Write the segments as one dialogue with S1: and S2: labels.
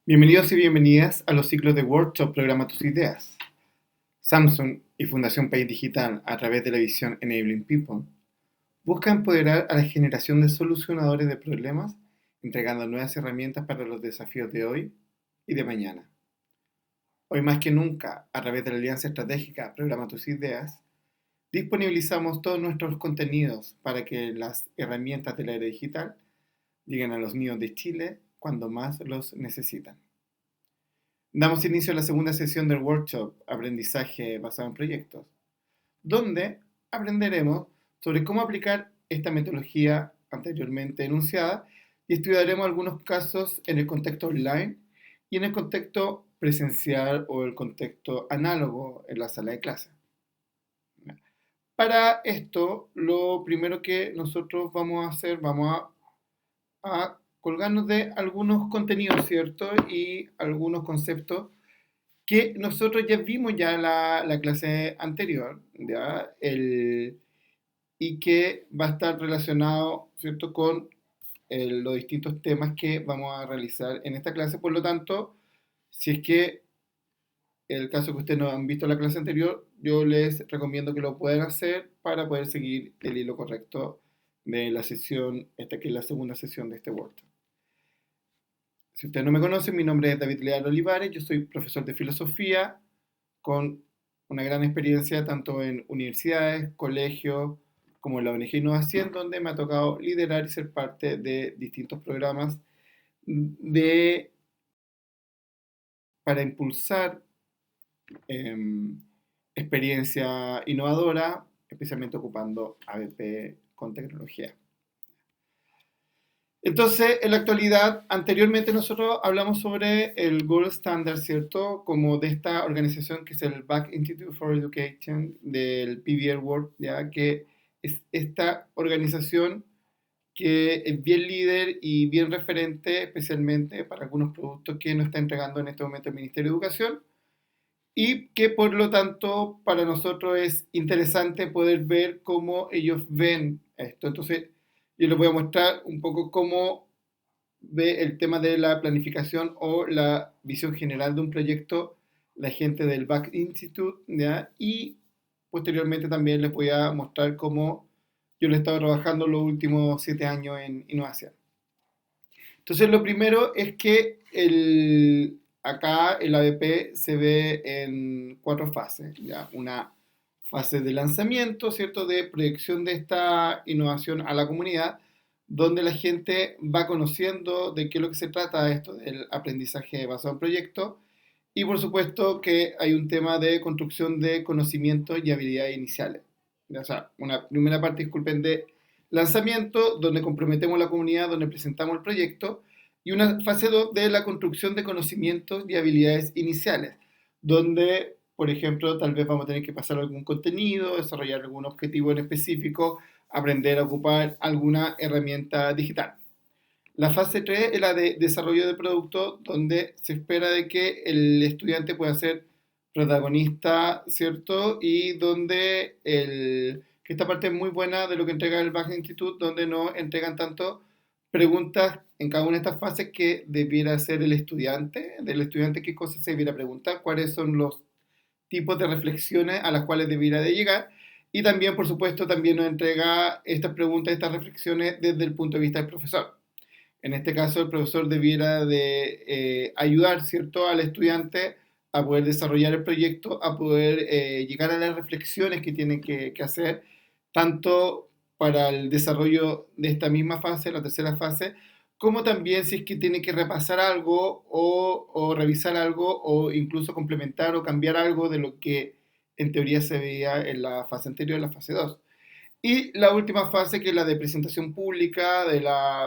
S1: Bienvenidos y bienvenidas a los ciclos de Workshop Programa tus ideas. Samsung y Fundación País Digital, a través de la visión Enabling People, buscan empoderar a la generación de solucionadores de problemas, entregando nuevas herramientas para los desafíos de hoy y de mañana. Hoy más que nunca, a través de la alianza estratégica Programa tus ideas, disponibilizamos todos nuestros contenidos para que las herramientas de la era digital lleguen a los niños de Chile cuando más los necesitan. Damos inicio a la segunda sesión del workshop Aprendizaje basado en proyectos, donde aprenderemos sobre cómo aplicar esta metodología anteriormente enunciada y estudiaremos algunos casos en el contexto online y en el contexto presencial o el contexto análogo en la sala de clase. Para esto, lo primero que nosotros vamos a hacer, a colgarnos de algunos contenidos, ¿cierto? Y algunos conceptos que nosotros ya vimos ya en la clase anterior, ¿ya? Y que va a estar relacionado, ¿cierto?, con los distintos temas que vamos a realizar en esta clase. Por lo tanto, si es que el caso que ustedes no han visto la clase anterior, yo les recomiendo que lo puedan hacer para poder seguir el hilo correcto de la sesión, esta que es la segunda sesión de este workshop. Si ustedes no me conocen, mi nombre es David Leal Olivares, yo soy profesor de filosofía con una gran experiencia tanto en universidades, colegios, como en la ONG Innovación, donde me ha tocado liderar y ser parte de distintos programas de, para impulsar experiencia innovadora, especialmente ocupando ABP con tecnología. Entonces, en la actualidad, anteriormente nosotros hablamos sobre el Gold Standard, ¿cierto? Como de esta organización que es el Back Institute for Education del PBL World, ¿ya? Que es esta organización que es bien líder y bien referente, especialmente para algunos productos que nos está entregando en este momento el Ministerio de Educación, y que por lo tanto para nosotros es interesante poder ver cómo ellos ven esto. Entonces, yo les voy a mostrar un poco cómo ve el tema de la planificación o la visión general de un proyecto la gente del Back Institute, ¿ya? Y posteriormente también les voy a mostrar cómo yo le he estado trabajando los últimos 7 años en innovación. Entonces, lo primero es que acá el ABP se ve en 4 fases, ¿ya? Una fase de lanzamiento, ¿cierto? De proyección de esta innovación a la comunidad, donde la gente va conociendo de qué es lo que se trata esto del aprendizaje basado en proyectos. Y por supuesto que hay un tema de construcción de conocimientos y habilidades iniciales. O sea, una primera parte, disculpen, de lanzamiento, donde comprometemos a la comunidad, donde presentamos el proyecto, y una fase 2 de la construcción de conocimientos y habilidades iniciales, donde, por ejemplo, tal vez vamos a tener que pasar algún contenido, desarrollar algún objetivo en específico, aprender a ocupar alguna herramienta digital. La fase 3 es la de desarrollo de producto, donde se espera de que el estudiante pueda ser protagonista, ¿cierto? Y donde que esta parte es muy buena de lo que entrega el Back Institute, donde nos entregan tanto preguntas en cada una de estas fases que debiera hacer el estudiante, del estudiante qué cosas se debiera preguntar, cuáles son los tipos de reflexiones a las cuales debiera de llegar, y también, por supuesto, también nos entrega estas preguntas, estas reflexiones desde el punto de vista del profesor. En este caso, el profesor debiera de ayudar, ¿cierto?, al estudiante a poder desarrollar el proyecto, a poder llegar a las reflexiones que tiene que hacer, tanto para el desarrollo de esta misma fase, la tercera fase, como también si es que tiene que repasar algo o revisar algo o incluso complementar o cambiar algo de lo que en teoría se veía en la fase anterior, la fase 2. Y la última fase, que es la de presentación pública,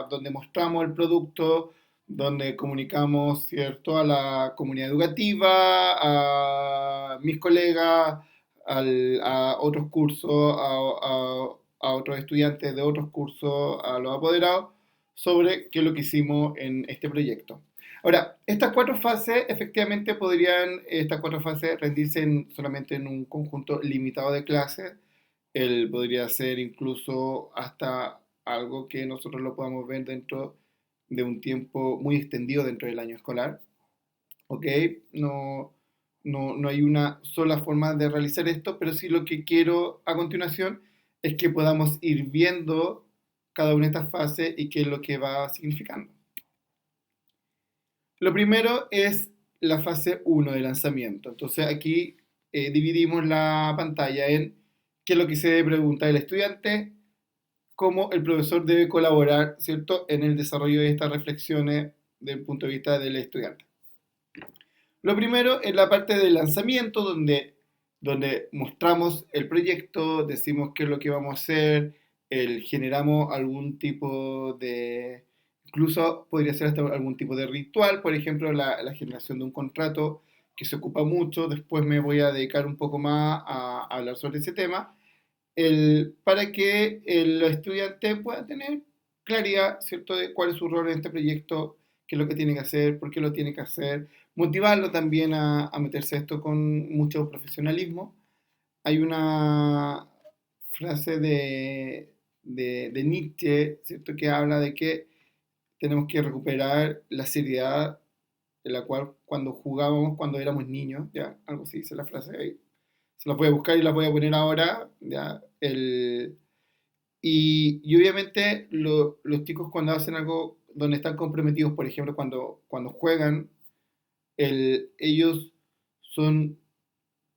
S1: donde mostramos el producto, donde comunicamos, ¿cierto?, a la comunidad educativa, a mis colegas, a otros cursos, a otros estudiantes de otros cursos, a los apoderados, sobre qué es lo que hicimos en este proyecto. Ahora, estas 4 fases, efectivamente estas 4 fases rendirse solamente en un conjunto limitado de clases. Él podría ser incluso hasta algo que nosotros lo podamos ver dentro de un tiempo muy extendido dentro del año escolar. ¿ok? No, no hay una sola forma de realizar esto, pero sí lo que quiero a continuación es que podamos ir viendo cada una de estas fases y qué es lo que va significando. Lo primero es la fase uno de lanzamiento. Entonces aquí dividimos la pantalla en qué es lo que se debe preguntar el estudiante, cómo el profesor debe colaborar, ¿cierto?, en el desarrollo de estas reflexiones desde el punto de vista del estudiante. Lo primero es la parte del lanzamiento, donde mostramos el proyecto, decimos qué es lo que vamos a hacer, generamos algún tipo de, incluso podría ser hasta algún tipo de ritual, por ejemplo, la generación de un contrato que se ocupa mucho, después me voy a dedicar un poco más a hablar sobre ese tema, para que el estudiante pueda tener claridad, ¿cierto?, de cuál es su rol en este proyecto, qué es lo que tiene que hacer, por qué lo tiene que hacer, motivarlo también a meterse a esto con mucho profesionalismo. Hay una frase de Nietzsche, ¿cierto?, que habla de que tenemos que recuperar la seriedad en la cual cuando jugábamos cuando éramos niños, ya, algo así dice la frase ahí. Se las voy a buscar y las voy a poner ahora, ya, y obviamente los chicos cuando hacen algo donde están comprometidos, por ejemplo, cuando juegan, ellos son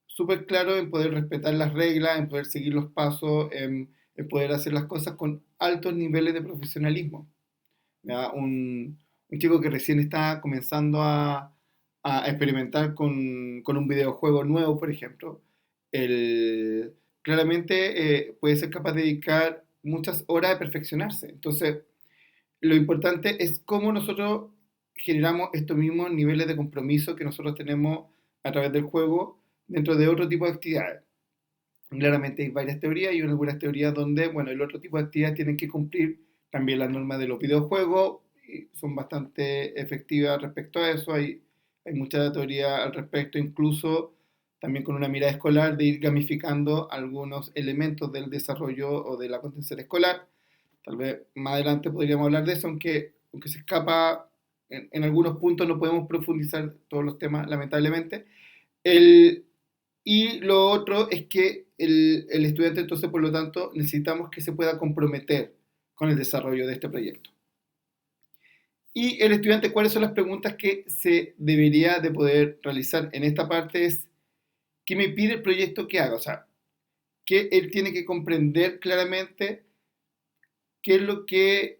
S1: súper claros en poder respetar las reglas, en poder seguir los pasos, en poder hacer las cosas con altos niveles de profesionalismo. ¿Ya? Un chico que recién está comenzando a experimentar con un videojuego nuevo, por ejemplo, el, claramente puede ser capaz de dedicar muchas horas a perfeccionarse. Entonces, lo importante es cómo nosotros generamos estos mismos niveles de compromiso que nosotros tenemos a través del juego dentro de otro tipo de actividades. Claramente hay varias teorías y algunas teorías donde, bueno, el otro tipo de actividades tienen que cumplir también las normas de los videojuegos y son bastante efectivas respecto a eso. Hay mucha teoría al respecto, incluso también con una mirada escolar de ir gamificando algunos elementos del desarrollo o de la contención escolar. Tal vez más adelante podríamos hablar de eso, aunque se escapa, en algunos puntos no podemos profundizar todos los temas, lamentablemente. El, y lo otro es que el estudiante, entonces, por lo tanto, necesitamos que se pueda comprometer con el desarrollo de este proyecto. Y el estudiante, ¿cuáles son las preguntas que se debería de poder realizar en esta parte? Es, ¿qué me pide el proyecto que haga? O sea, que él tiene que comprender claramente qué es lo que,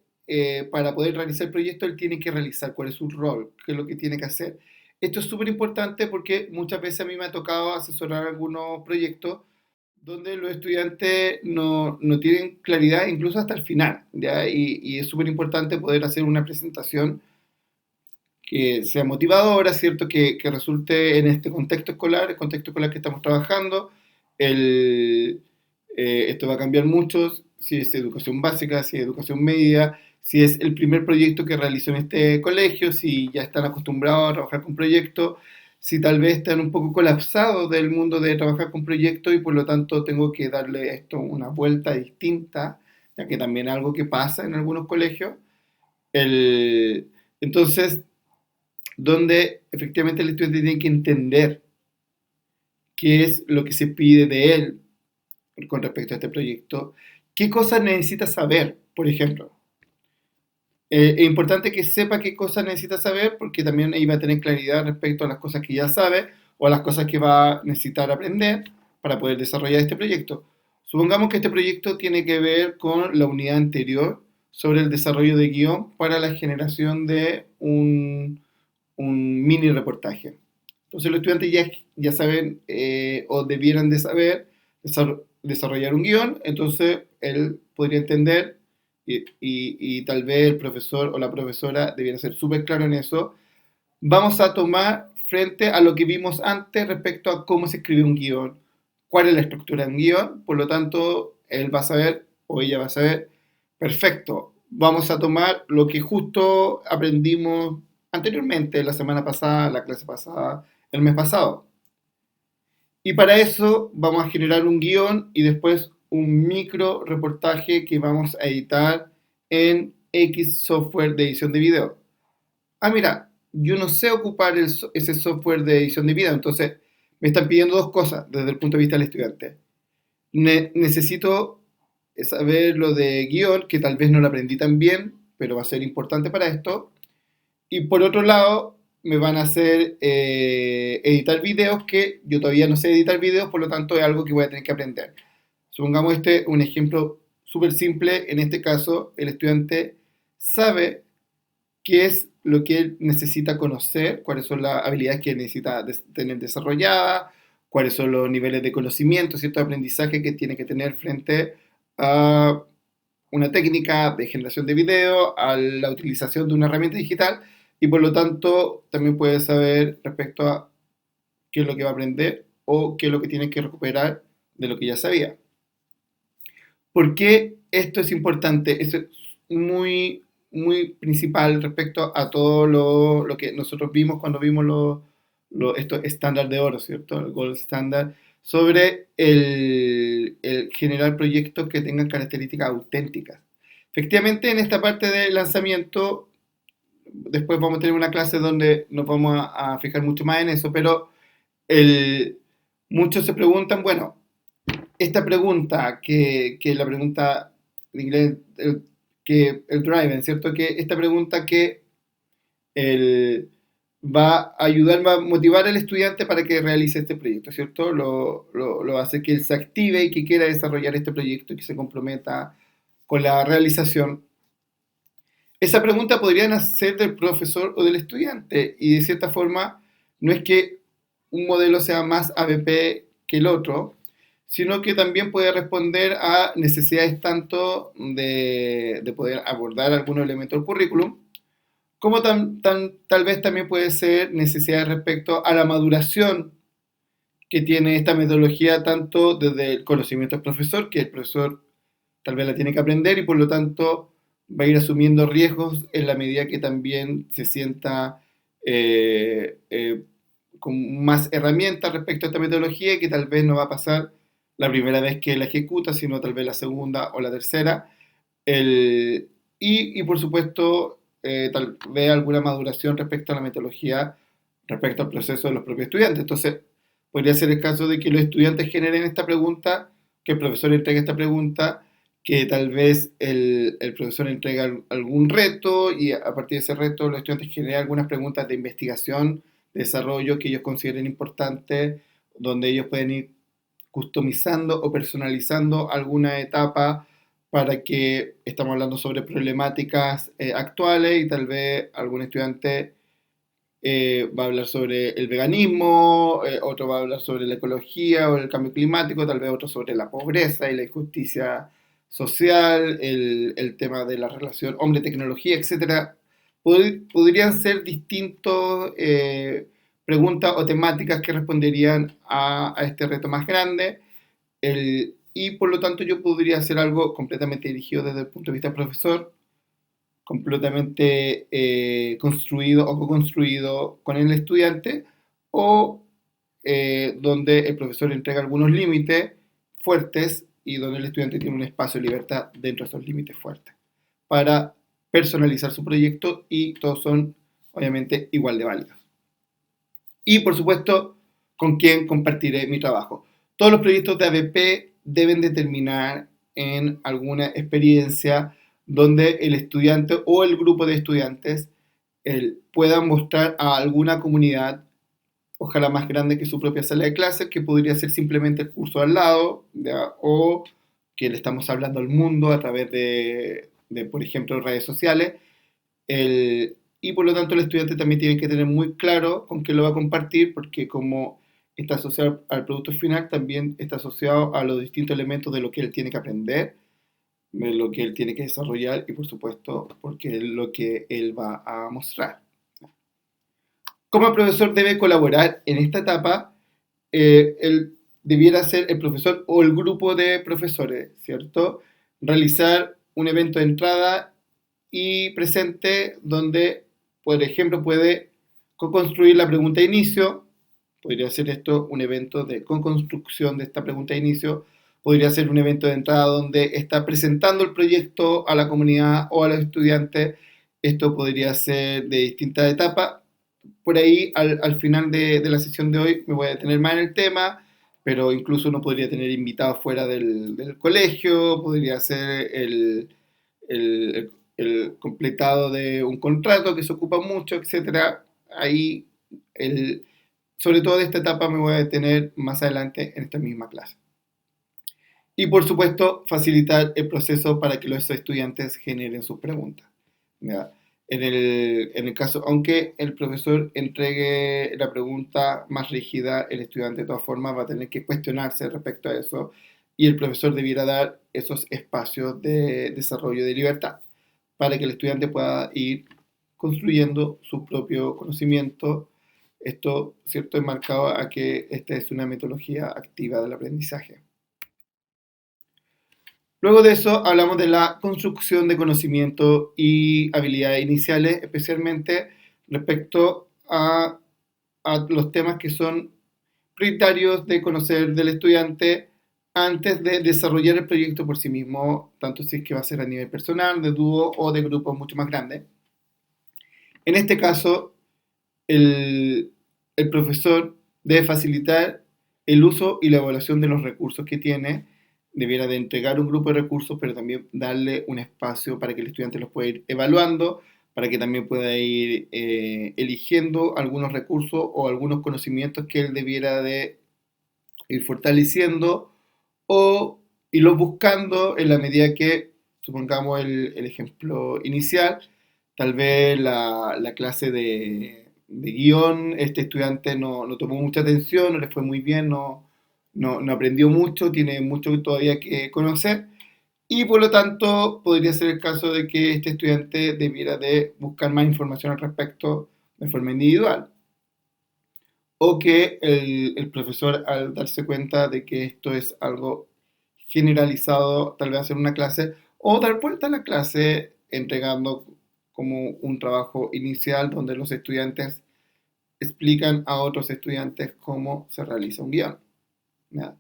S1: para poder realizar el proyecto, él tiene que realizar, cuál es su rol, qué es lo que tiene que hacer. Esto es súper importante porque muchas veces a mí me ha tocado asesorar algunos proyectos donde los estudiantes no tienen claridad incluso hasta el final, ¿ya? Y es súper importante poder hacer una presentación que sea motivadora, ¿cierto? Que resulte en este contexto escolar, el contexto escolar que estamos trabajando. El, Esto va a cambiar mucho, si es educación básica, si es educación media, si es el primer proyecto que realizo en este colegio, si ya están acostumbrados a trabajar con proyectos, si tal vez están un poco colapsados del mundo de trabajar con proyectos y por lo tanto tengo que darle esto una vuelta distinta, ya que también es algo que pasa en algunos colegios. Entonces, donde efectivamente el estudiante tiene que entender qué es lo que se pide de él con respecto a este proyecto, qué cosas necesita saber, por ejemplo. Es importante que sepa qué cosas necesita saber porque también ahí va a tener claridad respecto a las cosas que ya sabe o a las cosas que va a necesitar aprender para poder desarrollar este proyecto. Supongamos que este proyecto tiene que ver con la unidad anterior sobre el desarrollo de guión para la generación de un mini reportaje. Entonces los estudiantes ya saben o debieran de saber desarrollar un guión, entonces él podría entender y tal vez el profesor o la profesora debiera ser súper claro en eso. Vamos a tomar frente a lo que vimos antes respecto a cómo se escribe un guión, cuál es la estructura de un guión, por lo tanto él va a saber o ella va a saber, perfecto, vamos a tomar lo que justo aprendimos anteriormente, la semana pasada, la clase pasada, el mes pasado. Y para eso vamos a generar un guión y después un micro reportaje que vamos a editar en X software de edición de video. Ah, mira, yo no sé ocupar ese software de edición de video, entonces me están pidiendo dos cosas desde el punto de vista del estudiante. Necesito saber lo de guión, que tal vez no lo aprendí tan bien, pero va a ser importante para esto. Y por otro lado, me van a hacer editar videos que yo todavía no sé editar videos, por lo tanto es algo que voy a tener que aprender. Supongamos un ejemplo súper simple. En este caso, el estudiante sabe qué es lo que él necesita conocer, cuáles son las habilidades que necesita tener desarrolladas, cuáles son los niveles de conocimiento, cierto aprendizaje que tiene que tener frente a una técnica de generación de video, a la utilización de una herramienta digital, y por lo tanto también puede saber respecto a qué es lo que va a aprender o qué es lo que tiene que recuperar de lo que ya sabía. ¿Por qué esto es importante? Eso es muy, muy principal respecto a todo lo que nosotros vimos cuando vimos estos estándar de oro, ¿cierto? El gold standard, sobre el generar proyectos que tengan características auténticas. Efectivamente, en esta parte del lanzamiento, después vamos a tener una clase donde nos vamos a fijar mucho más en eso, pero el, muchos se preguntan, bueno, esta pregunta, que la pregunta en inglés, que el driven, ¿cierto? Que esta pregunta que el, va a ayudar, va a motivar al estudiante para que realice este proyecto, ¿cierto? Lo hace que él se active y que quiera desarrollar este proyecto y que se comprometa con la realización. Esa pregunta podría nacer del profesor o del estudiante y de cierta forma no es que un modelo sea más ABP que el otro, sino que también puede responder a necesidades tanto de poder abordar algunos elementos del currículum, como tal vez también puede ser necesidades respecto a la maduración que tiene esta metodología, tanto desde el conocimiento del profesor, que el profesor tal vez la tiene que aprender y por lo tanto va a ir asumiendo riesgos en la medida que también se sienta eh, eh, con más herramientas respecto a esta metodología y que tal vez no va a pasar la primera vez que la ejecuta, sino tal vez la segunda o la tercera. Y por supuesto, tal vez alguna maduración respecto a la metodología, respecto al proceso de los propios estudiantes. Entonces, podría ser el caso de que los estudiantes generen esta pregunta, que el profesor entregue esta pregunta, que tal vez el profesor entrega algún reto y a partir de ese reto los estudiantes generan algunas preguntas de investigación, de desarrollo que ellos consideren importantes, donde ellos pueden ir customizando o personalizando alguna etapa para que estamos hablando sobre problemáticas actuales y tal vez algún estudiante va a hablar sobre el veganismo, otro va a hablar sobre la ecología o el cambio climático, tal vez otro sobre la pobreza y la injusticia social, el tema de la relación hombre-tecnología, etcétera. Podrían ser distintos preguntas o temáticas que responderían a este reto más grande. Y por lo tanto yo podría hacer algo completamente dirigido desde el punto de vista del profesor, completamente construido o co-construido con el estudiante, o donde el profesor entrega algunos límites fuertes y donde el estudiante tiene un espacio de libertad dentro de esos límites fuertes para personalizar su proyecto y todos son obviamente igual de válidos. Y por supuesto, con quién compartiré mi trabajo. Todos los proyectos de ABP deben de terminar en alguna experiencia donde el estudiante o el grupo de estudiantes puedan mostrar a alguna comunidad, ojalá más grande que su propia sala de clases, que podría ser simplemente el curso al lado, ¿ya? O que le estamos hablando al mundo a través por ejemplo, redes sociales. Y por lo tanto el estudiante también tiene que tener muy claro con qué lo va a compartir, porque como está asociado al producto final, también está asociado a los distintos elementos de lo que él tiene que aprender, de lo que él tiene que desarrollar y por supuesto porque es lo que él va a mostrar. ¿Cómo el profesor debe colaborar en esta etapa? Él debiera ser el profesor o el grupo de profesores, ¿cierto? Realizar un evento de entrada y presente donde, por ejemplo, puede co-construir la pregunta de inicio. Podría ser esto un evento de co-construcción de esta pregunta de inicio. Podría ser un evento de entrada donde está presentando el proyecto a la comunidad o a los estudiantes. Esto podría ser de distintas etapas. por ahí al final de la sesión de hoy me voy a detener más en el tema, pero incluso uno podría tener invitados fuera del colegio, podría ser el completado de un contrato que se ocupa mucho, etcétera. Ahí, sobre todo de esta etapa, me voy a detener más adelante en esta misma clase. Y por supuesto, facilitar el proceso para que los estudiantes generen sus preguntas. ¿Ya? En el caso, aunque el profesor entregue la pregunta más rígida, el estudiante de todas formas va a tener que cuestionarse respecto a eso y el profesor debiera dar esos espacios de desarrollo de libertad para que el estudiante pueda ir construyendo su propio conocimiento. Esto, ¿cierto?, enmarcado a que esta es una metodología activa del aprendizaje. Luego de eso hablamos de la construcción de conocimiento y habilidades iniciales, especialmente respecto a los temas que son prioritarios de conocer del estudiante antes de desarrollar el proyecto por sí mismo, tanto si es que va a ser a nivel personal, de dúo o de grupos mucho más grandes. En este caso, el profesor debe facilitar el uso y la evaluación de los recursos que tiene, debiera de entregar un grupo de recursos, pero también darle un espacio para que el estudiante los pueda ir evaluando, para que también pueda ir eligiendo algunos recursos o algunos conocimientos que él debiera de ir fortaleciendo o irlos buscando en la medida que, supongamos el ejemplo inicial, tal vez la clase de guión, este estudiante no tomó mucha atención, no le fue muy bien, no aprendió mucho, tiene mucho todavía que conocer y por lo tanto podría ser el caso de que este estudiante debiera de buscar más información al respecto de forma individual o que el profesor al darse cuenta de que esto es algo generalizado, tal vez hacer una clase o dar vuelta a la clase entregando como un trabajo inicial donde los estudiantes explican a otros estudiantes cómo se realiza un guión. ¿Ya?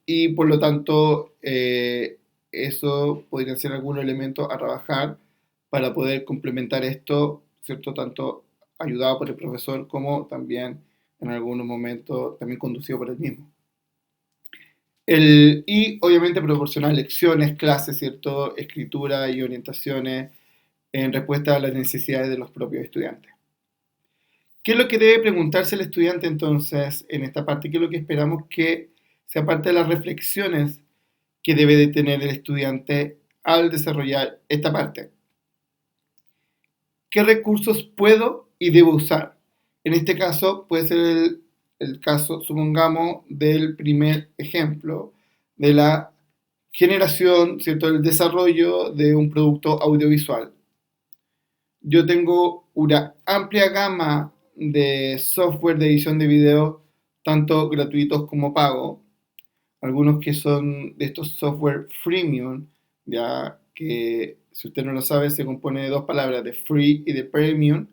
S1: Y por lo tanto, eso podría ser algún elemento a trabajar para poder complementar esto, ¿cierto? Tanto ayudado por el profesor como también en algunos momentos también conducido por él mismo. Y obviamente proporcionar lecciones, clases, ¿cierto? Escritura y orientaciones en respuesta a las necesidades de los propios estudiantes. ¿Qué es lo que debe preguntarse el estudiante entonces en esta parte? ¿Qué es lo que esperamos que sea parte de las reflexiones que debe de tener el estudiante al desarrollar esta parte? ¿Qué recursos puedo y debo usar? En este caso puede ser el caso, supongamos, del primer ejemplo, de la generación, ¿cierto?, el desarrollo de un producto audiovisual. Yo tengo una amplia gama de software de edición de video, tanto gratuitos como pagos. Algunos que son de estos software freemium, ya que si usted no lo sabe se compone de dos palabras, de free y de premium,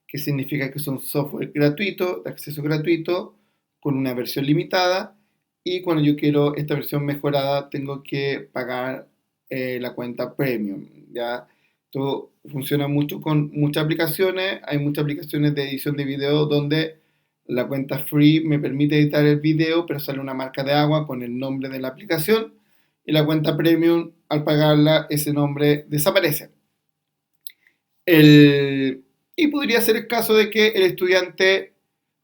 S1: que significa que son software gratuito, de acceso gratuito, con una versión limitada, y cuando yo quiero esta versión mejorada tengo que pagar la cuenta premium, ya. Esto funciona mucho con muchas aplicaciones, hay muchas aplicaciones de edición de video donde la cuenta free me permite editar el video, pero sale una marca de agua con el nombre de la aplicación. Y la cuenta premium, al pagarla, ese nombre desaparece. Y podría ser el caso de que el estudiante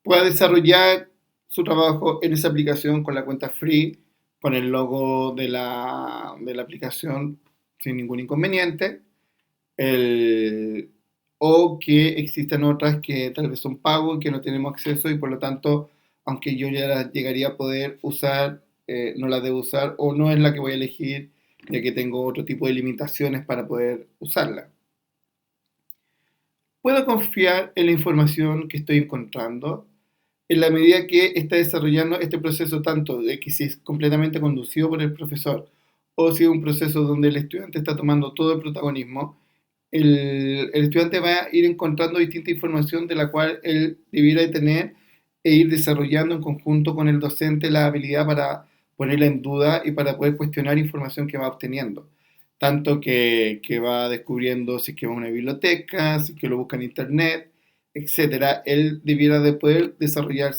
S1: pueda desarrollar su trabajo en esa aplicación con la cuenta free, con el logo de la aplicación sin ningún inconveniente. O que existan otras que tal vez son pago y que no tenemos acceso y por lo tanto, aunque yo ya las llegaría a poder usar, no las debo usar o no es la que voy a elegir ya que tengo otro tipo de limitaciones para poder usarla. Puedo confiar en la información que estoy encontrando en la medida que está desarrollando este proceso tanto de que si es completamente conducido por el profesor o si es un proceso donde el estudiante está tomando todo el protagonismo, el estudiante va a ir encontrando distinta información de la cual él debiera de tener e ir desarrollando en conjunto con el docente la habilidad para ponerla en duda y para poder cuestionar información que va obteniendo. Tanto que va descubriendo si es que va a una biblioteca, si es que lo busca en internet, etcétera, él debiera de poder desarrollar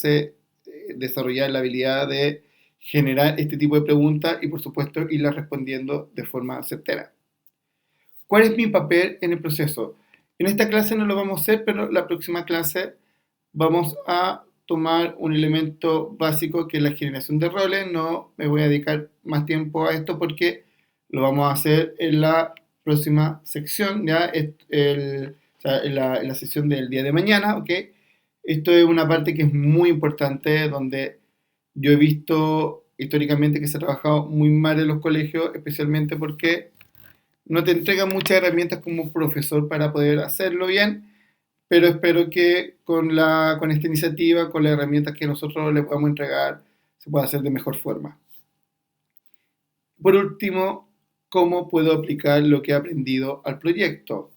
S1: la habilidad de generar este tipo de preguntas y, por supuesto, irlas respondiendo de forma certera. ¿Cuál es mi papel en el proceso? En esta clase no lo vamos a hacer, pero la próxima clase vamos a tomar un elemento básico que es la generación de roles. No me voy a dedicar más tiempo a esto porque lo vamos a hacer en la próxima sección, ¿ya? O sea, en la sesión del día de mañana, ¿ok? Esto es una parte que es muy importante, donde yo he visto históricamente que se ha trabajado muy mal en los colegios, especialmente porque no te entregan muchas herramientas como profesor para poder hacerlo bien, pero espero que con esta iniciativa, con las herramientas que nosotros le podamos entregar, se pueda hacer de mejor forma. Por último, ¿cómo puedo aplicar lo que he aprendido al proyecto?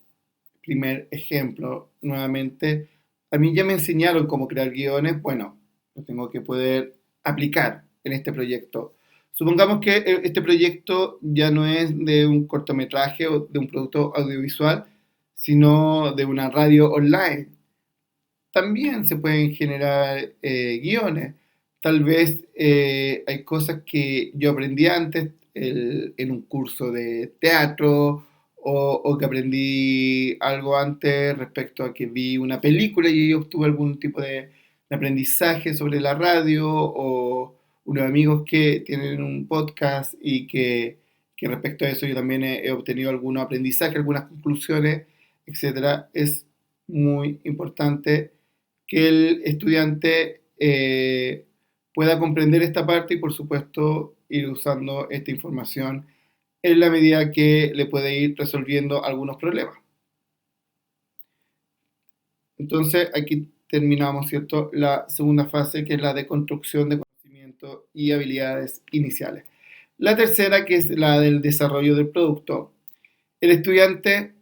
S1: Primer ejemplo, nuevamente, a mí ya me enseñaron cómo crear guiones, bueno, lo tengo que poder aplicar en este proyecto. Supongamos que este proyecto ya no es de un cortometraje o de un producto audiovisual, sino de una radio online. También se pueden generar guiones. Tal vez hay cosas que yo aprendí antes en un curso de teatro o que aprendí algo antes respecto a que vi una película y obtuve algún tipo de aprendizaje sobre la radio o unos amigos que tienen un podcast y que respecto a eso yo también he obtenido algunos aprendizajes, algunas conclusiones, etcétera. Es muy importante que el estudiante pueda comprender esta parte y, por supuesto, ir usando esta información en la medida que le puede ir resolviendo algunos problemas. Entonces, aquí terminamos, ¿cierto? La segunda fase, que es la de construcción de conocimiento y habilidades iniciales. La tercera, que es la del desarrollo del producto. El estudiante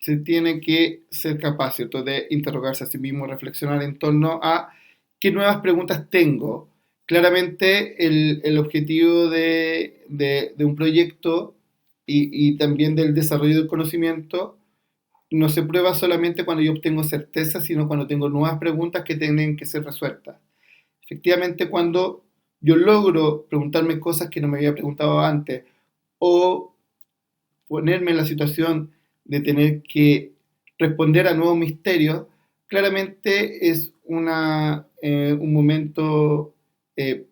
S1: se tiene que ser capaz, ¿cierto?, de interrogarse a sí mismo, reflexionar en torno a qué nuevas preguntas tengo. Claramente el objetivo de un proyecto y también del desarrollo del conocimiento no se prueba solamente cuando yo obtengo certeza, sino cuando tengo nuevas preguntas que tienen que ser resueltas. Efectivamente, cuando yo logro preguntarme cosas que no me había preguntado antes o ponerme en la situación de tener que responder a nuevos misterios, claramente es un momento eh,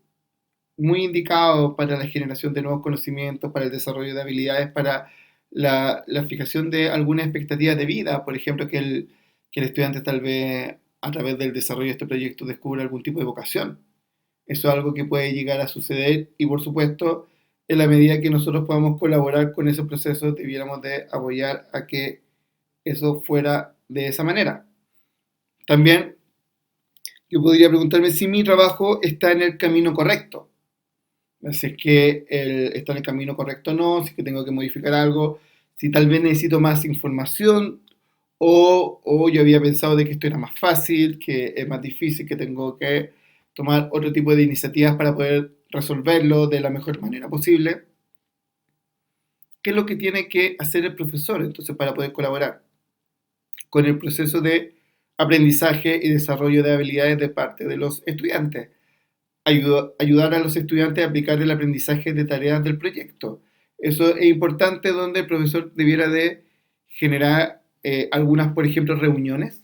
S1: muy indicado para la generación de nuevos conocimientos, para el desarrollo de habilidades, para la fijación de algunas expectativas de vida, por ejemplo, que el estudiante tal vez a través del desarrollo de este proyecto descubra algún tipo de vocación. Eso es algo que puede llegar a suceder y, por supuesto, en la medida que nosotros podamos colaborar con esos procesos, debiéramos de apoyar a que eso fuera de esa manera. También yo podría preguntarme si mi trabajo está en el camino correcto. Si es que está en el camino correcto o no, si es que tengo que modificar algo, si tal vez necesito más información o yo había pensado de que esto era más fácil, que es más difícil, que tengo que tomar otro tipo de iniciativas para poder resolverlo de la mejor manera posible. ¿Qué es lo que tiene que hacer el profesor entonces para poder colaborar con el proceso de aprendizaje y desarrollo de habilidades de parte de los estudiantes? Ayudar a los estudiantes a aplicar el aprendizaje de tareas del proyecto. Eso es importante, donde el profesor debiera de generar algunas, por ejemplo, reuniones,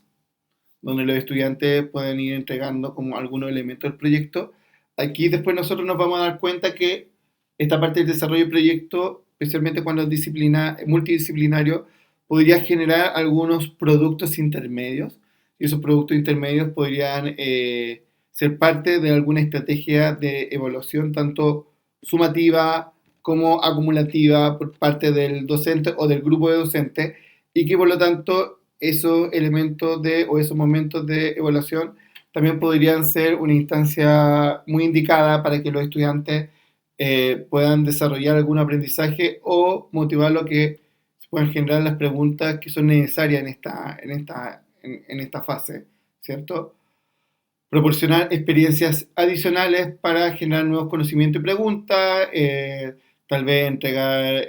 S1: donde los estudiantes pueden ir entregando como algunos elementos del proyecto. Aquí después nosotros nos vamos a dar cuenta que esta parte del desarrollo del proyecto, especialmente cuando es multidisciplinario, podría generar algunos productos intermedios, y esos productos intermedios podrían ser parte de alguna estrategia de evaluación, tanto sumativa como acumulativa por parte del docente o del grupo de docentes, y que por lo tanto esos elementos o esos momentos de evaluación también podrían ser una instancia muy indicada para que los estudiantes puedan desarrollar algún aprendizaje o motivar lo que se puedan generar las preguntas que son necesarias en esta fase, ¿cierto? Proporcionar experiencias adicionales para generar nuevos conocimientos y preguntas, tal vez entregar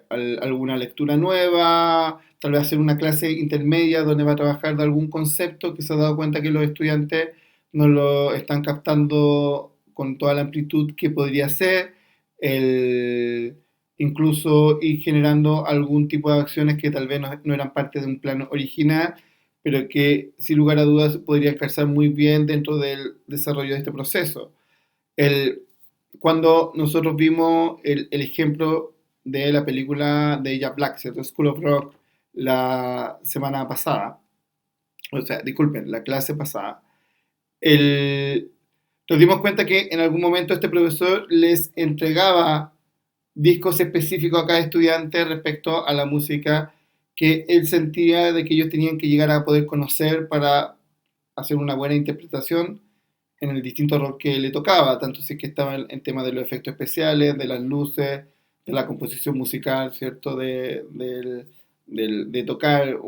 S1: alguna lectura nueva, tal vez hacer una clase intermedia donde va a trabajar de algún concepto que se ha dado cuenta que los estudiantes no lo están captando con toda la amplitud que podría ser, el, incluso ir generando algún tipo de acciones que tal vez no eran parte de un plan original, pero que sin lugar a dudas podrían calzar muy bien dentro del desarrollo de este proceso. El, Cuando nosotros vimos el ejemplo de la película de Jack Black, ¿cierto? School of Rock, la semana pasada, o sea, disculpen, la clase pasada, el, nos dimos cuenta que en algún momento este profesor les entregaba discos específicos a cada estudiante respecto a la música que él sentía de que ellos tenían que llegar a poder conocer para hacer una buena interpretación en el distinto rol que le tocaba, tanto si es que estaba en tema de los efectos especiales, de las luces, de la composición musical, ¿cierto? De tocar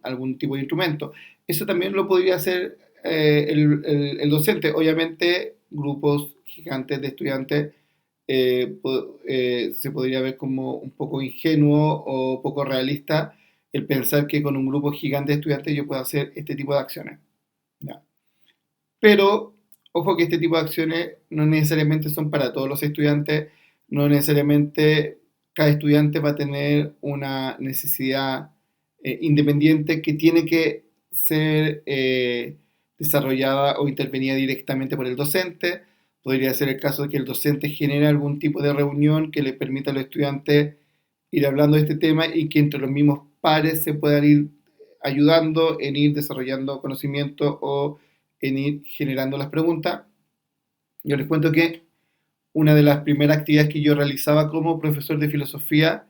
S1: algún tipo de instrumento. Eso también lo podría hacer el docente. Obviamente, grupos gigantes de estudiantes se podría ver como un poco ingenuo o poco realista el pensar que con un grupo gigante de estudiantes yo puedo hacer este tipo de acciones. ¿Ya? Pero ojo que este tipo de acciones no necesariamente son para todos los estudiantes, no necesariamente cada estudiante va a tener una necesidad independiente que tiene que ser desarrollada o intervenida directamente por el docente. Podría ser el caso de que el docente genere algún tipo de reunión que le permita a los estudiantes ir hablando de este tema y que entre los mismos pares se puedan ir ayudando en ir desarrollando conocimiento o en ir generando las preguntas. Yo les cuento que una de las primeras actividades que yo realizaba como profesor de filosofía,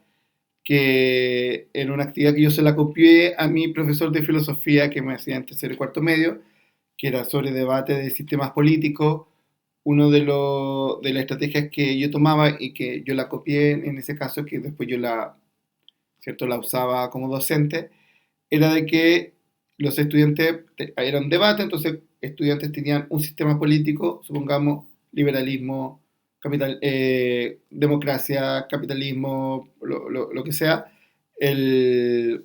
S1: que en una actividad que yo se la copié a mi profesor de filosofía que me hacía en tercer y cuarto medio, que era sobre debate de sistemas políticos, uno de las estrategias que yo tomaba y que yo la copié en ese caso, que después yo ¿cierto? La usaba como docente, era de que los estudiantes, era un debate, entonces estudiantes tenían un sistema político, supongamos liberalismo, democracia, capitalismo, lo que sea.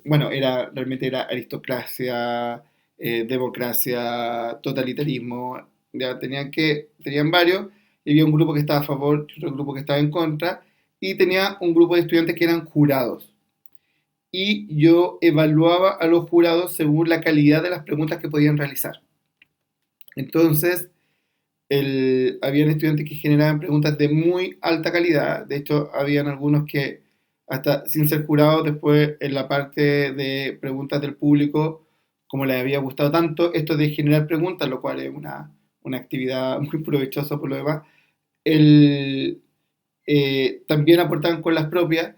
S1: Bueno, realmente era aristocracia, democracia, totalitarismo, ya tenían varios, y había un grupo que estaba a favor y otro grupo que estaba en contra, y tenía un grupo de estudiantes que eran jurados y yo evaluaba a los jurados según la calidad de las preguntas que podían realizar. Entonces, habían estudiantes que generaban preguntas de muy alta calidad. De hecho, habían algunos que, hasta sin ser jurados, después en la parte de preguntas del público, como les había gustado tanto esto de generar preguntas, lo cual es una actividad muy provechosa por lo demás, también aportaban con las propias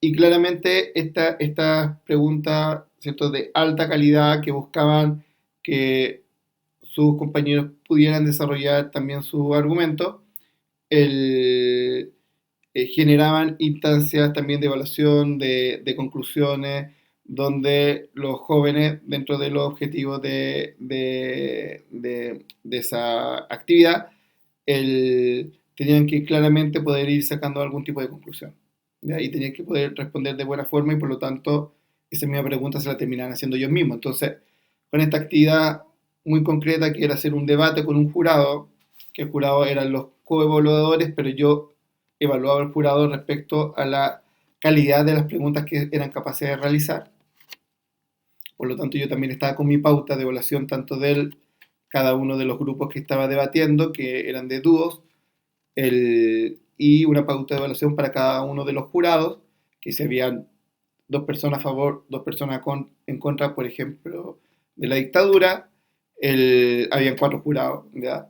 S1: y claramente estas preguntas, ¿cierto? De alta calidad que buscaban que sus compañeros pudieran desarrollar también su argumento, generaban instancias también de evaluación, de conclusiones, donde los jóvenes, dentro de los objetivos de esa actividad, tenían que claramente poder ir sacando algún tipo de conclusión. ¿Ya? Y tenían que poder responder de buena forma y por lo tanto esa misma pregunta se la terminaban haciendo ellos mismos. Entonces, con esta actividad muy concreta que era hacer un debate con un jurado, que el jurado eran los coevaluadores, pero yo evaluaba al jurado respecto a la calidad de las preguntas que eran capaces de realizar. Por lo tanto, yo también estaba con mi pauta de evaluación tanto de cada uno de los grupos que estaba debatiendo, que eran de dúos, y una pauta de evaluación para cada uno de los jurados, que se habían dos personas a favor, dos personas en contra, por ejemplo, de la dictadura, habían cuatro jurados, ¿ya?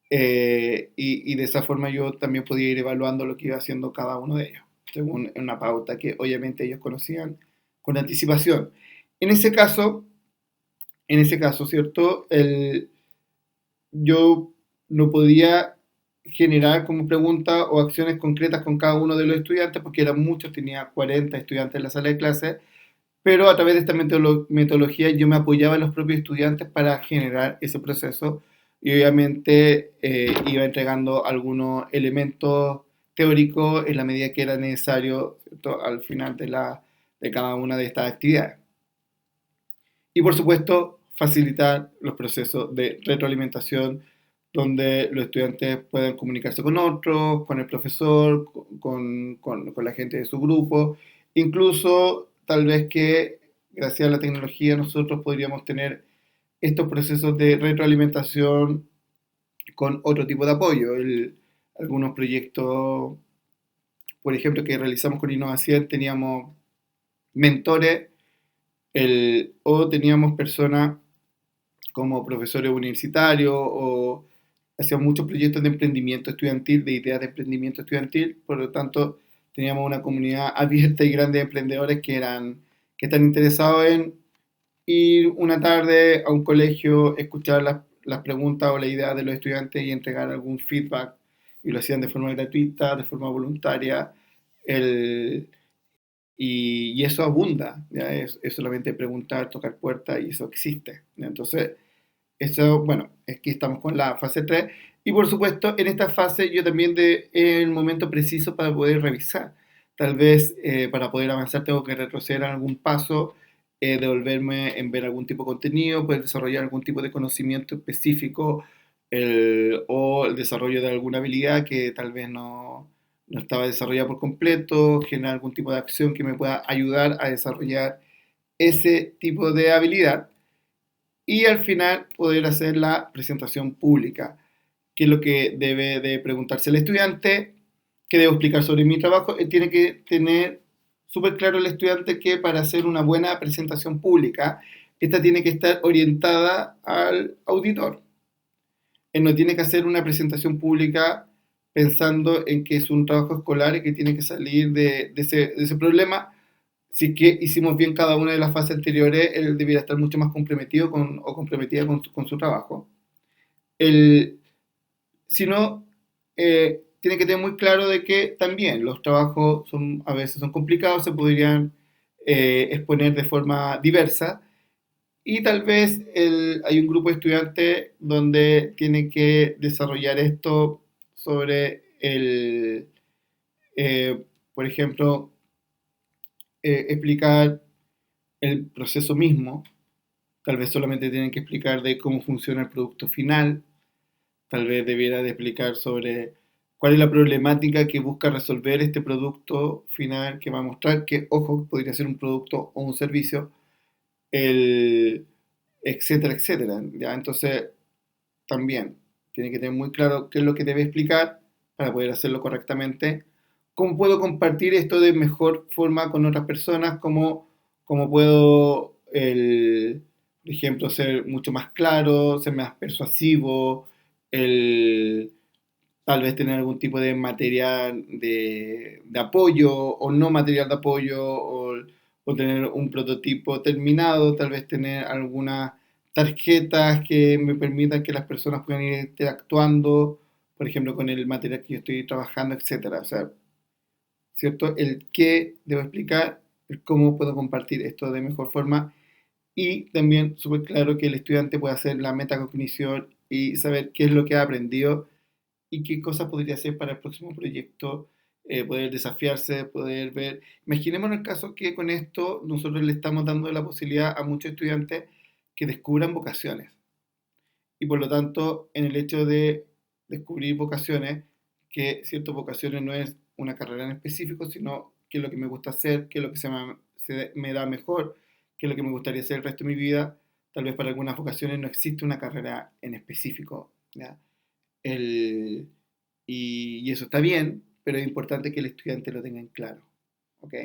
S1: Y de esa forma yo también podía ir evaluando lo que iba haciendo cada uno de ellos, según una pauta que obviamente ellos conocían con anticipación. En ese caso, ¿cierto? Yo no podía generar como pregunta o acciones concretas con cada uno de los estudiantes, porque eran muchos, tenía 40 estudiantes en la sala de clase, pero a través de esta metodología yo me apoyaba en los propios estudiantes para generar ese proceso y obviamente iba entregando algunos elementos teóricos en la medida que era necesario, ¿cierto? Al final de cada una de estas actividades. Y por supuesto, facilitar los procesos de retroalimentación donde los estudiantes puedan comunicarse con otros, con el profesor, con la gente de su grupo, incluso tal vez que gracias a la tecnología nosotros podríamos tener estos procesos de retroalimentación con otro tipo de apoyo. Algunos proyectos, por ejemplo, que realizamos con Innovación, teníamos mentores o teníamos personas como profesores universitarios o hacíamos muchos proyectos de emprendimiento estudiantil, de ideas de emprendimiento estudiantil, por lo tanto teníamos una comunidad abierta y grande de emprendedores que están interesados en ir una tarde a un colegio, escuchar las preguntas o las ideas de los estudiantes y entregar algún feedback, y lo hacían de forma gratuita, de forma voluntaria, el, y eso abunda, ¿ya? Es solamente preguntar, tocar puertas y eso existe, ¿ya? Entonces, eso, bueno, aquí estamos con la fase 3 y por supuesto en esta fase yo también el momento preciso para poder revisar. Tal vez para poder avanzar tengo que retroceder a algún paso, devolverme en ver algún tipo de contenido, poder desarrollar algún tipo de conocimiento específico o el desarrollo de alguna habilidad que tal vez no estaba desarrollada por completo, generar algún tipo de acción que me pueda ayudar a desarrollar ese tipo de habilidad y al final poder hacer la presentación pública, que es lo que debe de preguntarse el estudiante, que debo explicar sobre mi trabajo. Tiene que tener súper claro el estudiante que para hacer una buena presentación pública, esta tiene que estar orientada al auditor. Él no tiene que hacer una presentación pública pensando en que es un trabajo escolar y que tiene que salir de ese problema. Si es que hicimos bien cada una de las fases anteriores, él debiera estar mucho más comprometido o comprometida con su trabajo. El, si no, tiene que tener muy claro de que también los trabajos a veces son complicados, se podrían exponer de forma diversa y tal vez hay un grupo de estudiantes donde tienen que desarrollar esto sobre por ejemplo, explicar el proceso mismo. Tal vez solamente tienen que explicar de cómo funciona el producto final. Tal vez debiera de explicar sobre cuál es la problemática que busca resolver este producto final que va a mostrar, que, ojo, podría ser un producto o un servicio, el, etcétera, etcétera. ¿Ya? Entonces, también tiene que tener muy claro qué es lo que debe explicar para poder hacerlo correctamente. ¿Cómo puedo compartir esto de mejor forma con otras personas? ¿Cómo puedo, por ejemplo, ser mucho más claro, ser más persuasivo? El, Tal vez tener algún tipo de material de apoyo o no material de apoyo o tener un prototipo terminado, tal vez tener algunas tarjetas que me permitan que las personas puedan ir interactuando, por ejemplo, con el material que yo estoy trabajando, etcétera. O sea, ¿cierto? El qué debo explicar, el cómo puedo compartir esto de mejor forma y también súper claro que el estudiante pueda hacer la metacognición y saber qué es lo que ha aprendido y qué cosas podría hacer para el próximo proyecto, poder desafiarse, poder ver. Imaginemos el caso que con esto nosotros le estamos dando la posibilidad a muchos estudiantes que descubran vocaciones. Y por lo tanto, en el hecho de descubrir vocaciones, que ciertas vocaciones no es una carrera en específico, sino qué es lo que me gusta hacer, qué es lo que se me da mejor, qué es lo que me gustaría hacer el resto de mi vida. Tal vez para algunas vocaciones no existe una carrera en específico, ¿ya? El, y eso está bien, pero es importante que el estudiante lo tenga en claro. ¿Ok?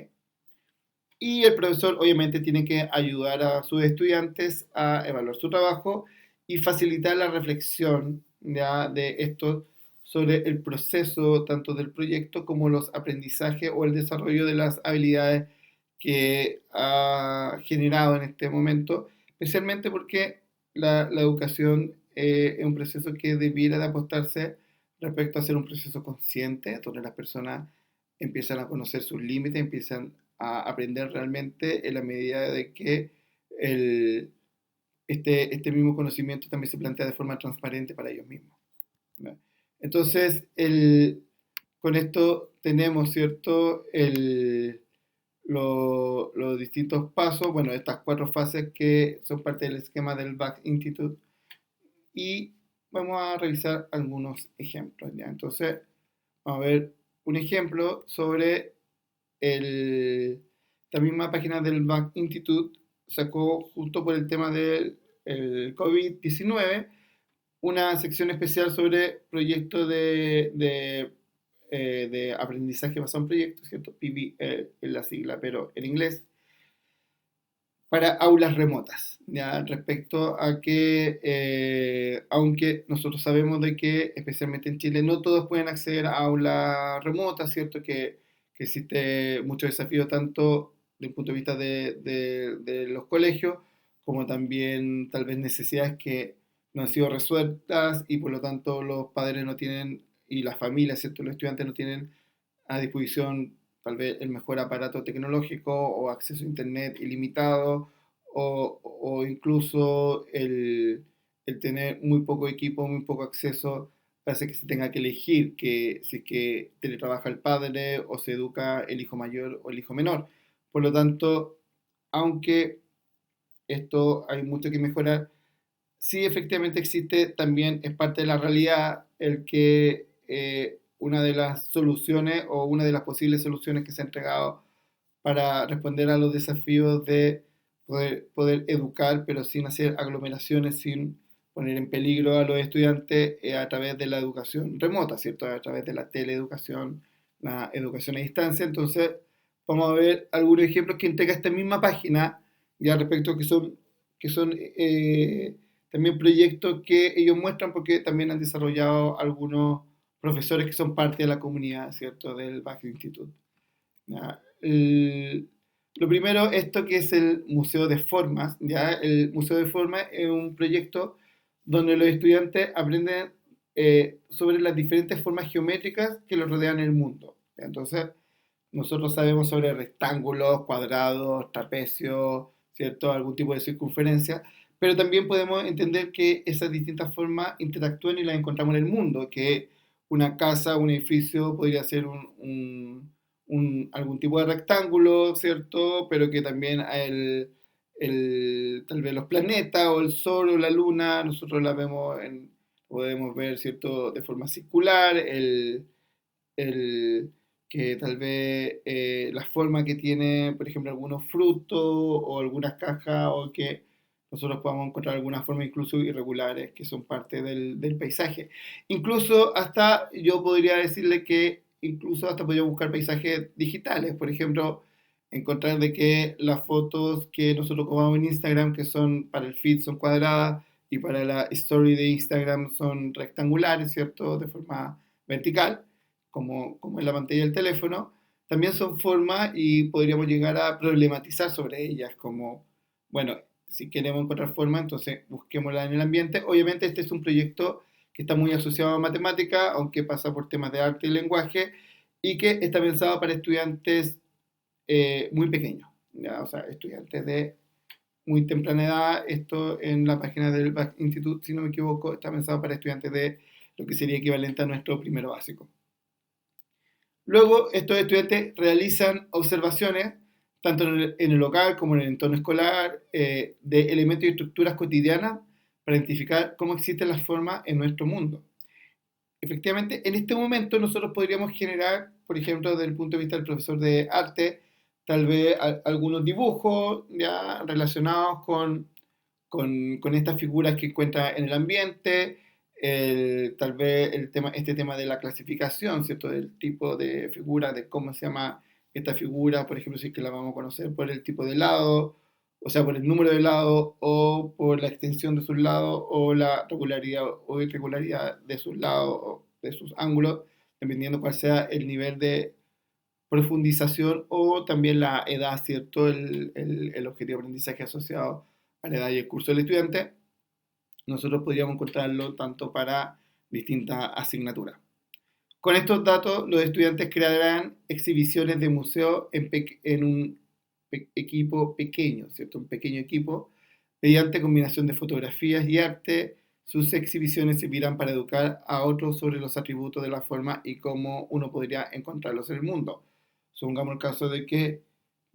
S1: Y el profesor obviamente tiene que ayudar a sus estudiantes a evaluar su trabajo y facilitar la reflexión ya de esto sobre el proceso tanto del proyecto como los aprendizajes o el desarrollo de las habilidades que ha generado en este momento, especialmente porque la educación es un proceso que debiera de apostarse respecto a ser un proceso consciente, donde las personas empiezan a conocer sus límites, empiezan a aprender realmente en la medida de que el, este mismo conocimiento también se plantea de forma transparente para ellos mismos, ¿no? Entonces, con esto tenemos, ¿cierto?, los distintos pasos, bueno, estas cuatro fases que son parte del esquema del Back Institute y vamos a revisar algunos ejemplos, ¿ya? Entonces, vamos a ver un ejemplo sobre la misma página del Back Institute sacó justo por el tema del COVID-19 una sección especial sobre proyectos de aprendizaje basado en proyectos, ¿cierto? PBL es la sigla, pero en inglés, para aulas remotas, ¿ya? Respecto a que, aunque nosotros sabemos de que, especialmente en Chile, no todos pueden acceder a aulas remotas, ¿cierto? Que existe mucho desafío tanto desde el punto de vista de los colegios, como también tal vez necesidades que no han sido resueltas y por lo tanto los padres no tienen, y las familias, ¿cierto? Los estudiantes no tienen a disposición tal vez el mejor aparato tecnológico o acceso a internet ilimitado o incluso el tener muy poco equipo, muy poco acceso, hace que se tenga que elegir que si es que teletrabaja el padre o se educa el hijo mayor o el hijo menor. Por lo tanto, aunque esto hay mucho que mejorar, sí efectivamente existe, también es parte de la realidad el que una de las soluciones o una de las posibles soluciones que se ha entregado para responder a los desafíos de poder educar, pero sin hacer aglomeraciones, sin poner en peligro a los estudiantes a través de la educación remota, ¿cierto? A través de la teleeducación, la educación a distancia. Entonces, vamos a ver algunos ejemplos que entrega esta misma página, ya respecto que son también proyectos que ellos muestran porque también han desarrollado algunos profesores que son parte de la comunidad, ¿cierto? Del Back Institute. ¿Ya? Lo primero, esto que es el Museo de Formas, ¿ya? El Museo de Formas es un proyecto donde los estudiantes aprenden sobre las diferentes formas geométricas que los rodean en el mundo. ¿Ya? Entonces, nosotros sabemos sobre rectángulos, cuadrados, trapecios, ¿cierto? Algún tipo de circunferencia, pero también podemos entender que esas distintas formas interactúan y las encontramos en el mundo, que una casa, un edificio podría ser algún tipo de rectángulo, ¿cierto? Pero que también tal vez los planetas o el Sol o la Luna, nosotros la vemos podemos ver, ¿cierto? De forma circular, el que tal vez la forma que tiene, por ejemplo, algunos frutos o algunas cajas o que nosotros podamos encontrar algunas formas incluso irregulares que son parte del paisaje. Incluso hasta yo podría decirle que incluso hasta podría buscar paisajes digitales, por ejemplo, encontrar de que las fotos que nosotros tomamos en Instagram, que son para el feed, son cuadradas y para la story de Instagram son rectangulares, ¿cierto? De forma vertical como en la pantalla del teléfono, también son formas y podríamos llegar a problematizar sobre ellas, como, bueno, si queremos encontrar forma, entonces busquémosla en el ambiente. Obviamente este es un proyecto que está muy asociado a matemática, aunque pasa por temas de arte y lenguaje, y que está pensado para estudiantes muy pequeños, ¿ya? O sea, estudiantes de muy temprana edad. Esto en la página del Back Institute, si no me equivoco, está pensado para estudiantes de lo que sería equivalente a nuestro primero básico. Luego, estos estudiantes realizan observaciones, tanto en el local como en el entorno escolar, de elementos y estructuras cotidianas para identificar cómo existen las formas en nuestro mundo. Efectivamente, en este momento nosotros podríamos generar, por ejemplo, desde el punto de vista del profesor de arte, tal vez algunos dibujos ya relacionados con estas figuras que encuentra en el ambiente, tal vez este tema de la clasificación, ¿cierto? Del tipo de figura, de cómo se llama esta figura, por ejemplo, si es que la vamos a conocer por el tipo de lado, o sea, por el número de lados, o por la extensión de sus lados, o la regularidad o irregularidad de sus lados, o de sus ángulos, dependiendo cuál sea el nivel de profundización o también la edad, ¿cierto? El objetivo de aprendizaje asociado a la edad y el curso del estudiante. Nosotros podríamos encontrarlo tanto para distintas asignaturas. Con estos datos, los estudiantes crearán exhibiciones de museo en un equipo pequeño, ¿cierto? Un pequeño equipo, mediante combinación de fotografías y arte. Sus exhibiciones servirán para educar a otros sobre los atributos de la forma y cómo uno podría encontrarlos en el mundo. Supongamos el caso de que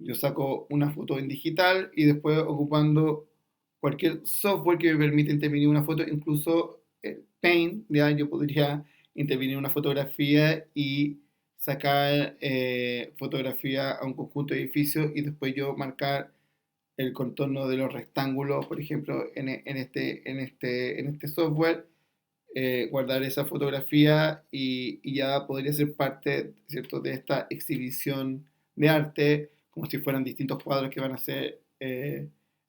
S1: Yo saco una foto en digital y después ocupando cualquier software que me permite intervenir una foto, incluso el Paint, ya yo podría intervenir una fotografía y sacar fotografía a un conjunto de edificios y después yo marcar el contorno de los rectángulos, por ejemplo, en este software, guardar esa fotografía y ya podría ser parte, ¿cierto?, de esta exhibición de arte, como si fueran distintos cuadros que van a ser